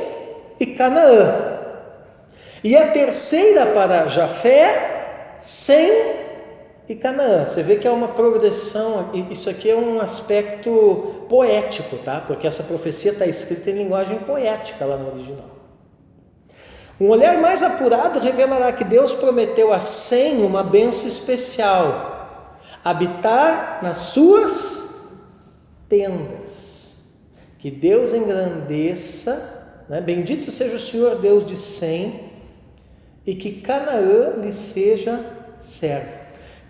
e Canaã, e a terceira para Jafé, Sem e Canaã. Você vê que é uma progressão, isso aqui é um aspecto poético, tá? Porque essa profecia está escrita em linguagem poética lá no original. Um olhar mais apurado revelará que Deus prometeu a Sem uma bênção especial: habitar nas suas tendas. Que Deus engrandeça, né? Bendito seja o Senhor Deus de Sem, e que Canaã lhe seja servo.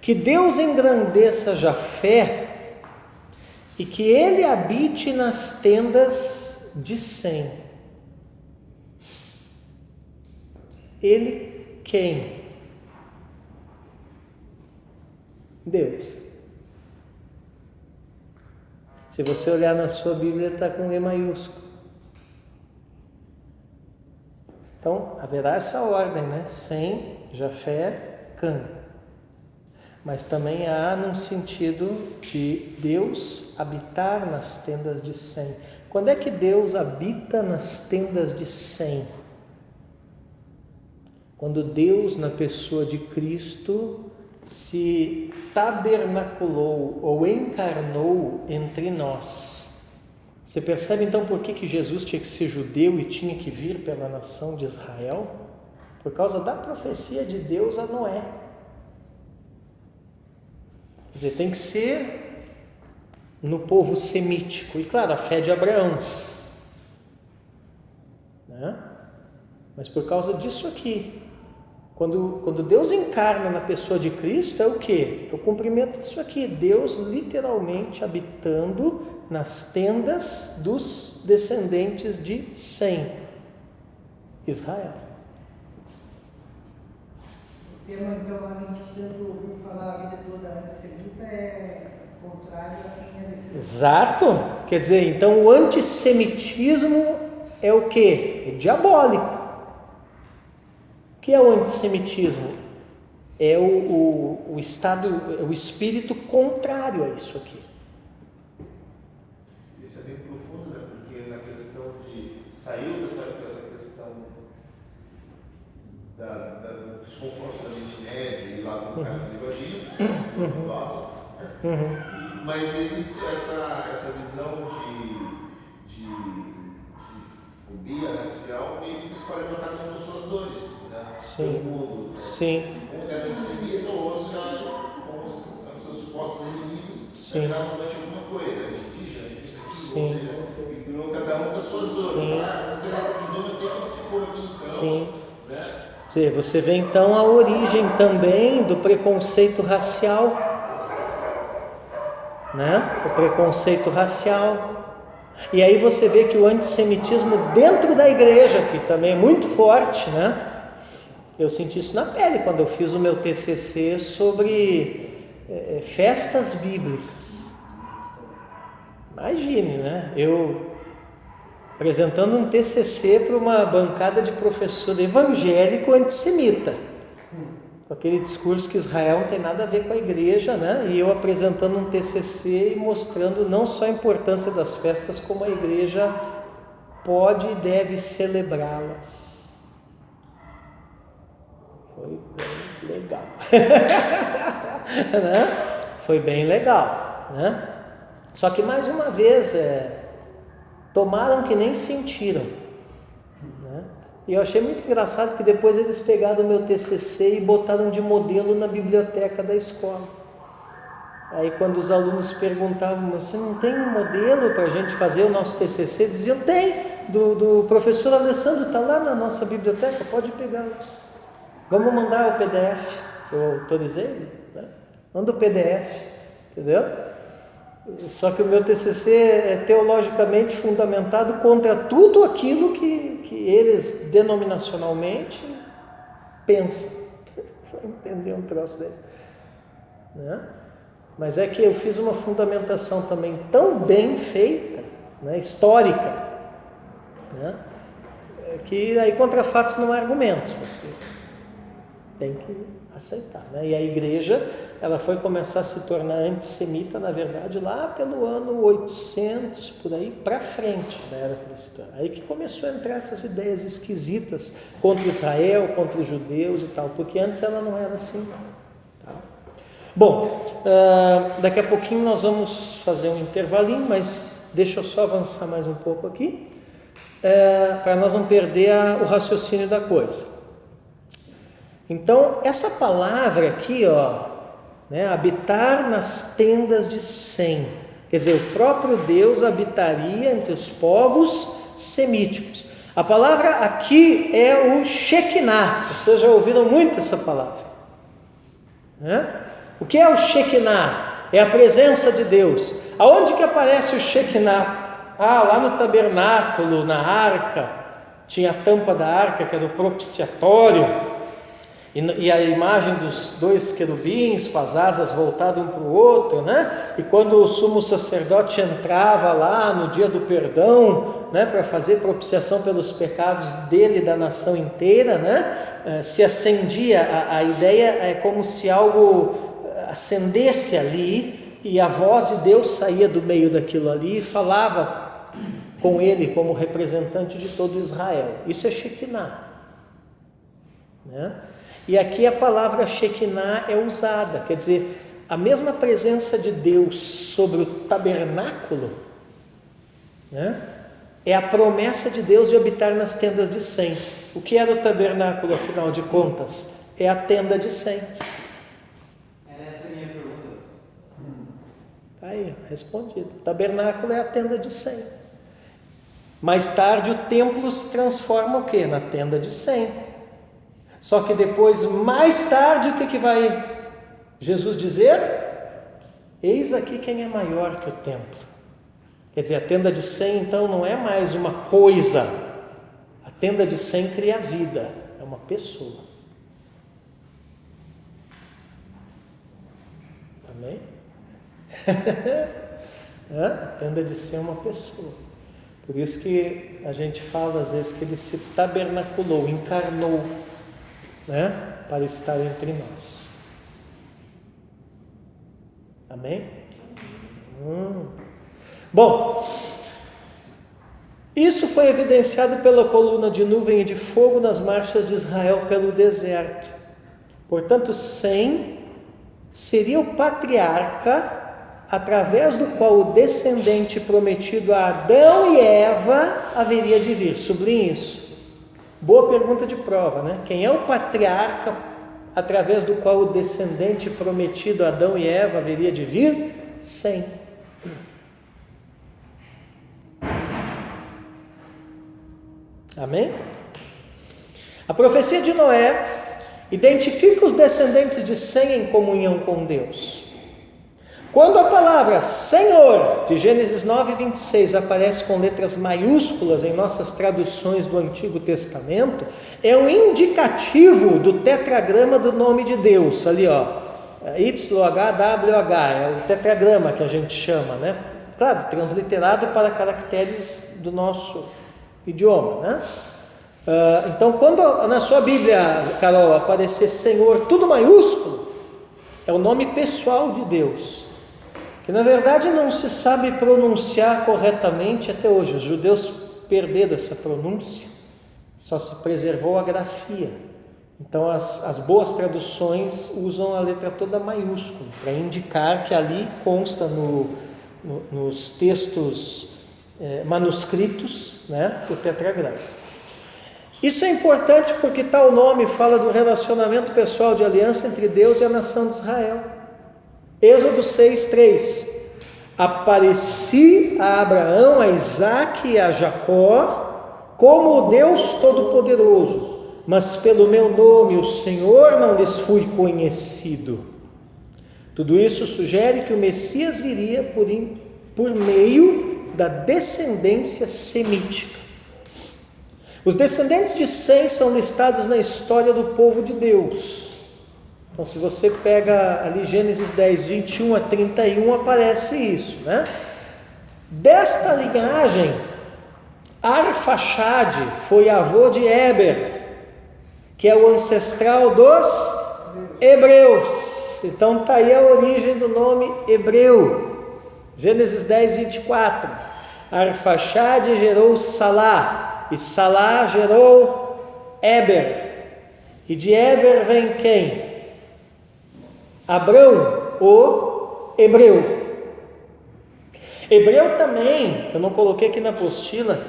Que Deus engrandeça Jafé e que ele habite nas tendas de Sem. Ele quem? Deus. Se você olhar na sua Bíblia, está com E maiúsculo. Então, haverá essa ordem, né? Sem, Jafé, Cã. Mas também há num sentido de Deus habitar nas tendas de Sem. Quando é que Deus habita nas tendas de Sem? Quando Deus, na pessoa de Cristo, se tabernaculou ou encarnou entre nós. Você percebe então por que Jesus tinha que ser judeu e tinha que vir pela nação de Israel? Por causa da profecia de Deus a Noé. Quer dizer, tem que ser no povo semítico. E claro, a fé de Abraão, né? Mas por causa disso aqui, quando Deus encarna na pessoa de Cristo, é o quê? É o cumprimento disso aqui. Deus literalmente habitando nas tendas dos descendentes de Sem, Israel. O tema, então, a gente tanto ouviu falar a vida toda antissemita é contrário a quem é desse. Exato. Quer dizer, então o antissemitismo é o quê? É diabólico. O que é o antissemitismo? É o estado, o espírito contrário a isso aqui. Isso é bem profundo, né? Porque na questão de sair dessa questão dos confrontos da Oriente Médio e lá do Café do Evangelho, do lado, mas existe essa visão de fobia racial e se escolhe botar como suas dores. Sim. Mundo, Sim. uns eram antissemitas, outros já como os seus supostos inimigos, realmente alguma coisa, indígena, isso aqui, ou seja, virou cada um com as suas dores. Não tem nada de judeu, mas tem que se pôr aqui então. Sim. Né? Você vê então a origem também do preconceito racial, né? O preconceito racial. E aí você vê que o antissemitismo dentro da igreja, que também é muito forte, né? Eu senti isso na pele quando eu fiz o meu TCC sobre festas bíblicas. Imagine, né? Eu apresentando um TCC para uma bancada de professor evangélico antissemita, com aquele discurso que Israel não tem nada a ver com a igreja, né? E eu apresentando um TCC e mostrando não só a importância das festas, como a igreja pode e deve celebrá-las. Foi bem legal. Né? Foi bem legal, né? Só que mais uma vez tomaram que nem sentiram, né? E eu achei muito engraçado que depois eles pegaram o meu TCC e botaram de modelo na biblioteca da escola. Aí quando os alunos perguntavam, você não tem um modelo para a gente fazer o nosso TCC? Diziam, tem, do professor Alessandro, está lá na nossa biblioteca, pode pegar. Vamos mandar o PDF, eu autorizei, né? Manda o PDF, entendeu? Só que o meu TCC é teologicamente fundamentado contra tudo aquilo que eles denominacionalmente pensam. Vai entender um troço desse, né? Mas é que eu fiz uma fundamentação também tão bem feita, né, histórica, né, que aí contra fatos não há argumentos, você tem que aceitar, né? E a igreja, ela foi começar a se tornar antissemita, na verdade, lá pelo ano 800, por aí para frente da era cristã. Aí que começou a entrar essas ideias esquisitas contra Israel, contra os judeus e tal, porque antes ela não era assim. Tá? Bom, daqui a pouquinho nós vamos fazer um intervalinho, mas deixa eu só avançar mais um pouco aqui, para nós não perder o raciocínio da coisa. Então, essa palavra aqui, ó, né, habitar nas tendas de Sem, quer dizer, o próprio Deus habitaria entre os povos semíticos. A palavra aqui é o Shekinah, vocês já ouviram muito essa palavra, né? O que é o Shekinah? É a presença de Deus. Aonde que aparece o Shekinah? Lá no tabernáculo, na arca, tinha a tampa da arca, que era o propiciatório, e a imagem dos dois querubins com as asas voltadas um para o outro, né? E quando o sumo sacerdote entrava lá no dia do perdão, né, para fazer propiciação pelos pecados dele e da nação inteira, né, se acendia, a ideia é como se algo acendesse ali e a voz de Deus saía do meio daquilo ali e falava com ele como representante de todo Israel. Isso é Shekinah, né? E aqui a palavra Shekinah é usada, quer dizer, a mesma presença de Deus sobre o tabernáculo, né, é a promessa de Deus de habitar nas tendas de Sem. O que era o tabernáculo, afinal de contas? É a tenda de Sem. Era essa a minha pergunta. Aí, respondido. O tabernáculo é a tenda de Sem. Mais tarde o templo se transforma o quê? Na tenda de Sem. Só que depois, mais tarde, o que vai Jesus dizer? Eis aqui quem é maior que o templo. Quer dizer, a tenda de Sem, então, não é mais uma coisa. A tenda de Sem cria vida, é uma pessoa. Amém? A tenda de Sem é uma pessoa. Por isso que a gente fala às vezes que ele se tabernaculou, encarnou, né, para estar entre nós. Amém? Bom, isso foi evidenciado pela coluna de nuvem e de fogo nas marchas de Israel pelo deserto. Portanto, Sem seria o patriarca através do qual o descendente prometido a Adão e Eva haveria de vir. Sublinhe isso. Boa pergunta de prova, né? Quem é o patriarca através do qual o descendente prometido a Adão e Eva haveria de vir? Sem. Amém? A profecia de Noé identifica os descendentes de Sem em comunhão com Deus. Quando a palavra Senhor, de Gênesis 9:26, aparece com letras maiúsculas em nossas traduções do Antigo Testamento, é um indicativo do tetragrama do nome de Deus, ali ó, YHWH, é o tetragrama que a gente chama, né? Claro, transliterado para caracteres do nosso idioma, né? Então, quando na sua Bíblia, Carol, aparecer Senhor, tudo maiúsculo, é o nome pessoal de Deus, que na verdade não se sabe pronunciar corretamente até hoje. Os judeus perderam essa pronúncia, só se preservou a grafia. Então as boas traduções usam a letra toda maiúscula, para indicar que ali consta nos textos manuscritos, né, o tetragrama. Isso é importante porque tal nome fala do relacionamento pessoal de aliança entre Deus e a nação de Israel. Êxodo 6:3: apareci a Abraão, a Isaque e a Jacó como o Deus Todo-Poderoso, mas pelo meu nome, o Senhor, não lhes fui conhecido. Tudo isso sugere que o Messias viria por meio da descendência semítica. Os descendentes de Sem são listados na história do povo de Deus. Então, se você pega ali Gênesis 10, 21 a 31, aparece isso, né? Desta linhagem, Arfaxade foi avô de Éber, que é o ancestral dos hebreus. Então está aí a origem do nome hebreu. Gênesis 10, 24. Arfaxade gerou Salá, e Salá gerou Éber. E de Éber vem quem? Abrão, o hebreu. Hebreu também, eu não coloquei aqui na apostila,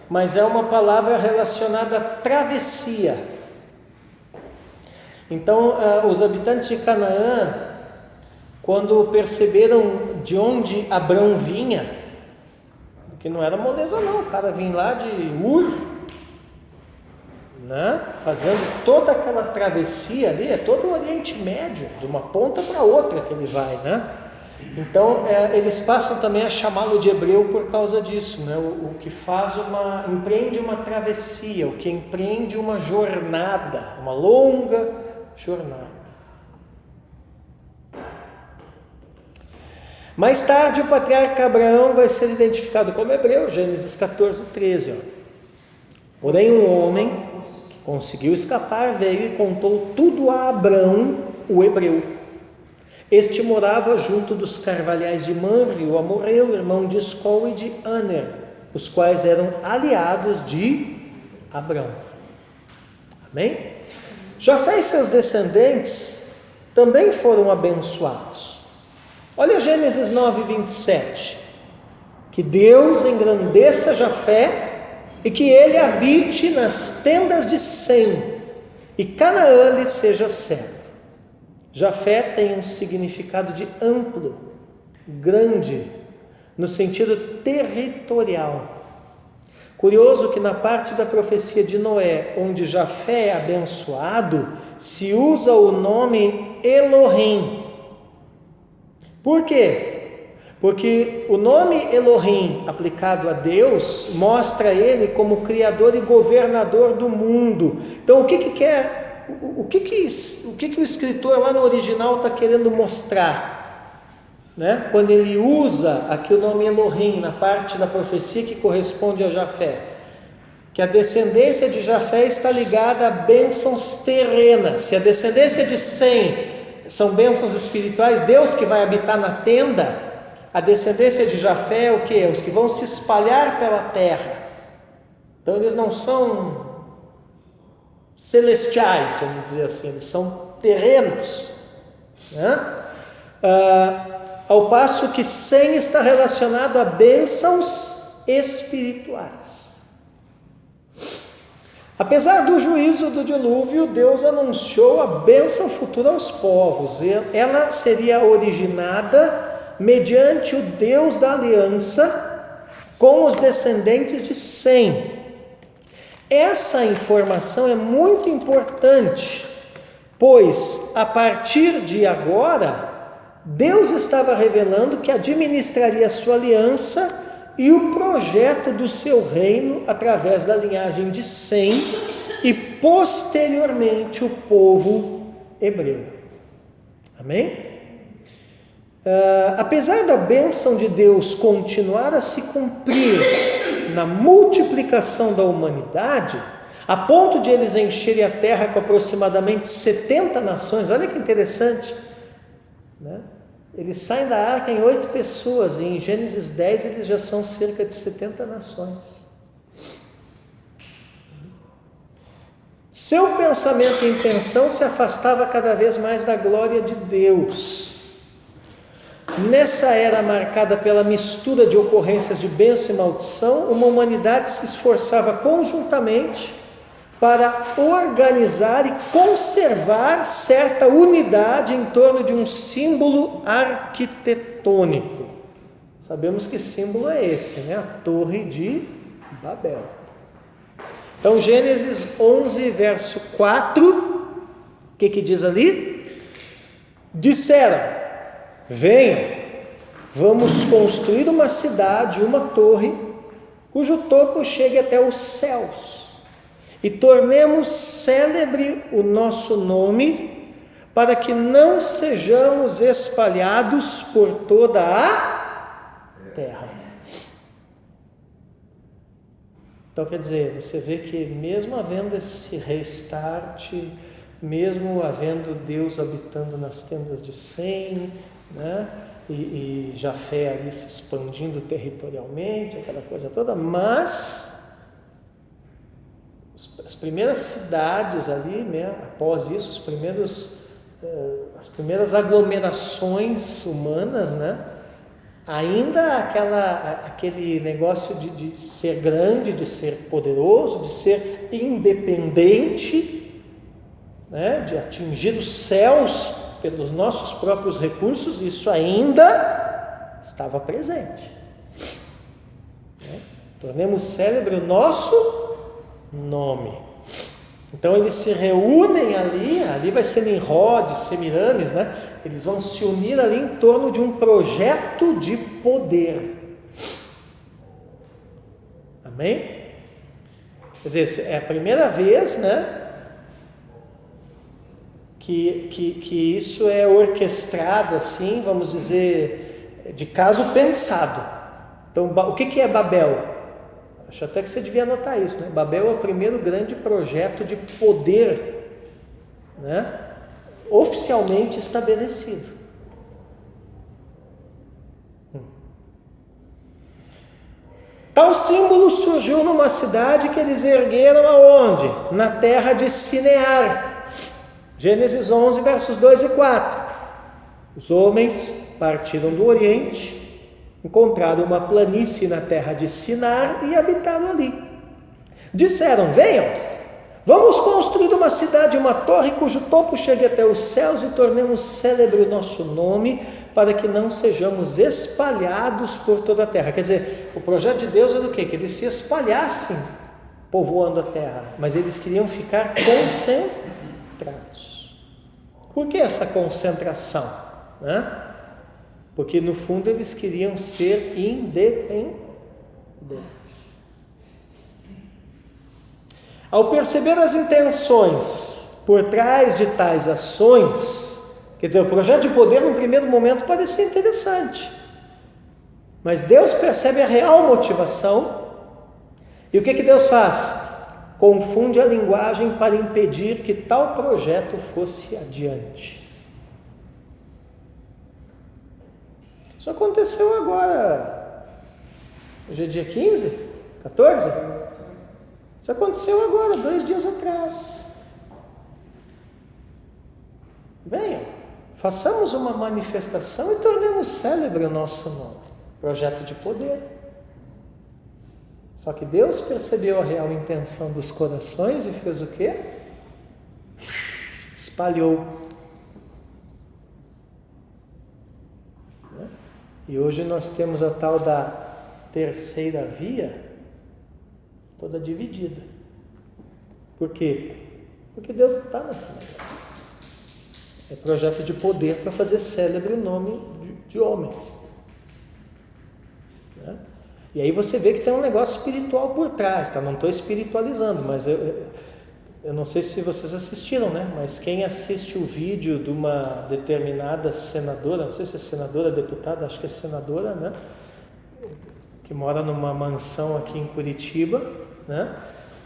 mas é uma palavra relacionada a travessia. Então, os habitantes de Canaã, quando perceberam de onde Abrão vinha, porque não era moleza não, o cara vinha lá de Ur, né? Fazendo toda aquela travessia ali, é todo o Oriente Médio, de uma ponta para outra que ele vai, né? Então, eles passam também a chamá-lo de hebreu por causa disso, né? O que empreende uma travessia, o que empreende uma jornada, uma longa jornada. Mais tarde, o patriarca Abraão vai ser identificado como hebreu, Gênesis 14, 13. Ó. Porém, um homem que conseguiu escapar veio e contou tudo a Abrão, o hebreu. Este morava junto dos carvalhais de Mamre, o amorreu, irmão de Escol e de Aner, os quais eram aliados de Abrão. Amém? Jafé e seus descendentes também foram abençoados. Olha Gênesis 9, 27. Que Deus engrandeça Jafé e que ele habite nas tendas de Sem, e Canaã lhe seja servo. Jafé tem um significado de amplo, grande, no sentido territorial. Curioso que na parte da profecia de Noé, onde Jafé é abençoado, se usa o nome Elohim. Por quê? Porque o nome Elohim aplicado a Deus mostra ele como criador e governador do mundo. Então o que o escritor lá no original está querendo mostrar, né? Quando ele usa aqui o nome Elohim na parte da profecia que corresponde a Jafé, que a descendência de Jafé está ligada a bênçãos terrenas. Se a descendência de Sem são bênçãos espirituais, Deus que vai habitar na tenda, a descendência de Jafé é o que? Os que vão se espalhar pela terra. Então eles não são celestiais, vamos dizer assim, eles são terrenos, né? Ao passo que Sem está relacionado a bênçãos espirituais. Apesar do juízo do dilúvio, Deus anunciou a bênção futura aos povos. Ela seria originada mediante o Deus da aliança com os descendentes de Sem. Essa informação é muito importante, pois a partir de agora, Deus estava revelando que administraria a sua aliança e o projeto do seu reino através da linhagem de Sem e posteriormente o povo hebreu. Amém? Apesar da bênção de Deus continuar a se cumprir na multiplicação da humanidade, a ponto de eles encherem a terra com aproximadamente 70 nações, olha que interessante, né? Eles saem da arca em 8 pessoas, e em Gênesis 10 eles já são cerca de 70 nações. Seu pensamento e intenção se afastava cada vez mais da glória de Deus. Nessa era marcada pela mistura de ocorrências de bênção e maldição, uma humanidade se esforçava conjuntamente para organizar e conservar certa unidade em torno de um símbolo arquitetônico. Sabemos que símbolo é esse, né? A Torre de Babel. Então, Gênesis 11, verso 4, o que diz ali? Disseram: venham, vamos construir uma cidade, uma torre, cujo topo chegue até os céus, e tornemos célebre o nosso nome, para que não sejamos espalhados por toda a terra. Então, quer dizer, você vê que mesmo havendo esse restart, mesmo havendo Deus habitando nas tendas de Sem, né, e Jafé ali se expandindo territorialmente, aquela coisa toda, mas as primeiras cidades ali, né, após isso, as primeiras aglomerações humanas, né, ainda aquele negócio de ser grande, de ser poderoso, de ser independente, né, de atingir os céus pelos nossos próprios recursos, isso ainda estava presente. Tornemos célebre o nosso nome. Então eles se reúnem ali vai ser Nimrod, Semiramis, né? Eles vão se unir ali em torno de um projeto de poder. Amém? Quer dizer, é a primeira vez, né, que isso é orquestrado assim, vamos dizer, de caso pensado. Então, o que é Babel? Acho até que você devia anotar isso, né? Babel é o primeiro grande projeto de poder, né, oficialmente estabelecido. Tal símbolo surgiu numa cidade que eles ergueram aonde? Na terra de Sinear. Gênesis 11, versos 2 e 4. Os homens partiram do Oriente, encontraram uma planície na terra de Sinar e habitaram ali. Disseram: venham, vamos construir uma cidade, uma torre cujo topo chegue até os céus e tornemos célebre o nosso nome, para que não sejamos espalhados por toda a terra. Quer dizer, o projeto de Deus era o quê? Que eles se espalhassem povoando a terra, mas eles queriam ficar concentrados. Por que essa concentração? Né? Porque no fundo eles queriam ser independentes. Ao perceber as intenções por trás de tais ações, quer dizer, o projeto de poder no primeiro momento parecia interessante, mas Deus percebe a real motivação, e o que Deus faz? Confunde a linguagem para impedir que tal projeto fosse adiante. Isso aconteceu agora, hoje é dia 15? 14? Isso aconteceu agora, 2 dias atrás. Venham, façamos uma manifestação e tornemos célebre o nosso nome. Projeto de poder. Só que Deus percebeu a real intenção dos corações e fez o quê? Espalhou. E hoje nós temos a tal da terceira via toda dividida. Por quê? Porque Deus não está nessa negócio. É projeto de poder para fazer célebre o nome de homens. Né? E aí você vê que tem um negócio espiritual por trás, tá? Não estou espiritualizando, mas eu não sei se vocês assistiram, né? Mas quem assiste o vídeo de uma determinada senadora, não sei se é senadora, deputada, acho que é senadora, né? Que mora numa mansão aqui em Curitiba, né?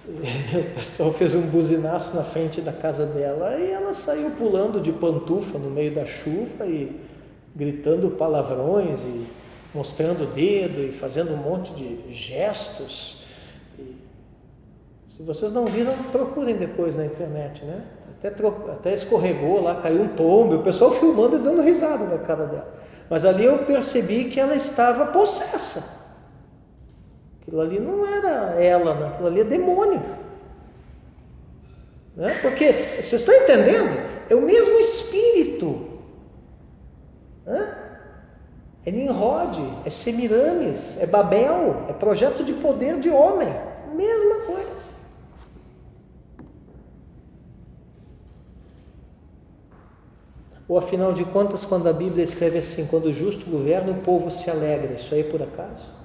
E o pessoal fez um buzinaço na frente da casa dela e ela saiu pulando de pantufa no meio da chuva e gritando palavrões e mostrando o dedo e fazendo um monte de gestos. E, se vocês não viram, procurem depois na internet, né? Até escorregou lá, caiu um tombo, o pessoal filmando e dando risada na cara dela. Mas ali eu percebi que ela estava possessa. Aquilo ali não era ela, não. Aquilo ali é demônio. Né? Porque, vocês estão entendendo? É o mesmo espírito. Né? É Nimrod, é Semiramis, é Babel, é projeto de poder de homem. Mesma coisa. Ou afinal de contas, quando a Bíblia escreve assim, quando o justo governa, o povo se alegra, isso aí é por acaso?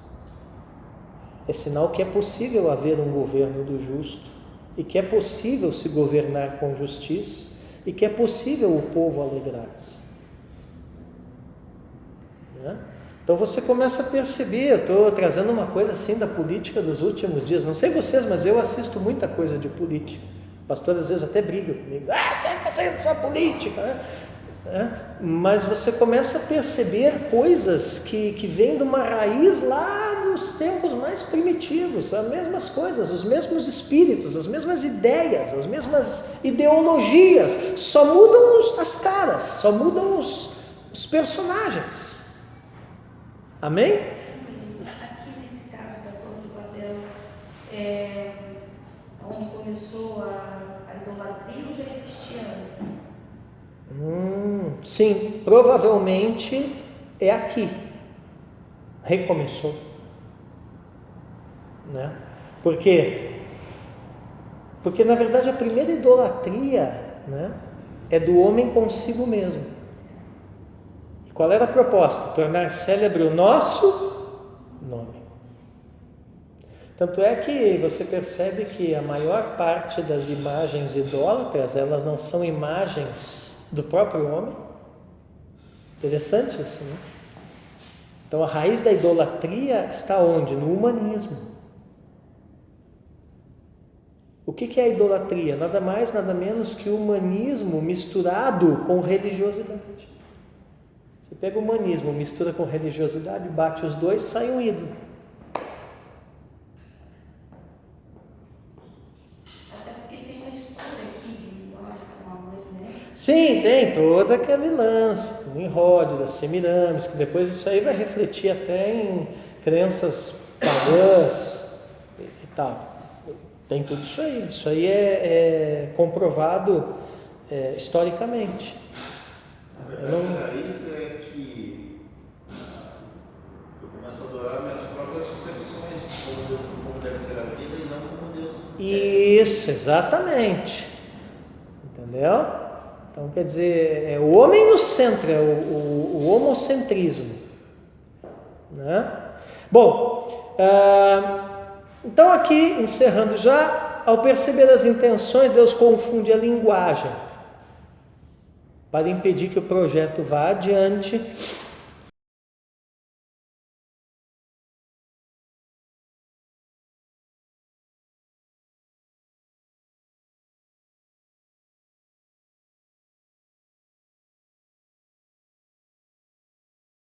É sinal que é possível haver um governo do justo, e que é possível se governar com justiça, e que é possível o povo alegrar-se. Né? Então você começa a perceber, eu estou trazendo uma coisa assim da política dos últimos dias, não sei vocês, mas eu assisto muita coisa de política. O pastor às vezes até briga comigo, você é só política, né? Mas você começa a perceber coisas que vêm de uma raiz lá nos tempos mais primitivos, as mesmas coisas, os mesmos espíritos, as mesmas ideias, as mesmas ideologias, só mudam as caras, só mudam os personagens. Amém? Aqui nesse caso da Torre de Babel, onde começou a idolatria, ou já existia antes? Sim, provavelmente é aqui. Recomeçou. Né? Por quê? Porque na verdade a primeira idolatria, né, é do homem consigo mesmo. E qual era a proposta? Tornar célebre o nosso nome. Tanto é que você percebe que a maior parte das imagens idólatras, elas não são imagens do próprio homem. Interessante isso, né? Então a raiz da idolatria está onde? No humanismo. O que é a idolatria? Nada mais, nada menos que o humanismo misturado com religiosidade. Você pega o humanismo, mistura com religiosidade, bate os dois, sai um ídolo. Sim, tem todo aquele lance, do Nimrod, das Semiramis, que depois isso aí vai refletir até em crenças pagãs e tal. Tem tudo isso aí é comprovado historicamente. A raiz é que eu começo a adorar minhas próprias concepções de como deve ser a vida e não como Deus. Isso, exatamente. Entendeu? Então, quer dizer, é o homem no centro, é o homocentrismo. Né? Bom, então aqui, encerrando já, ao perceber as intenções, Deus confunde a linguagem para impedir que o projeto vá adiante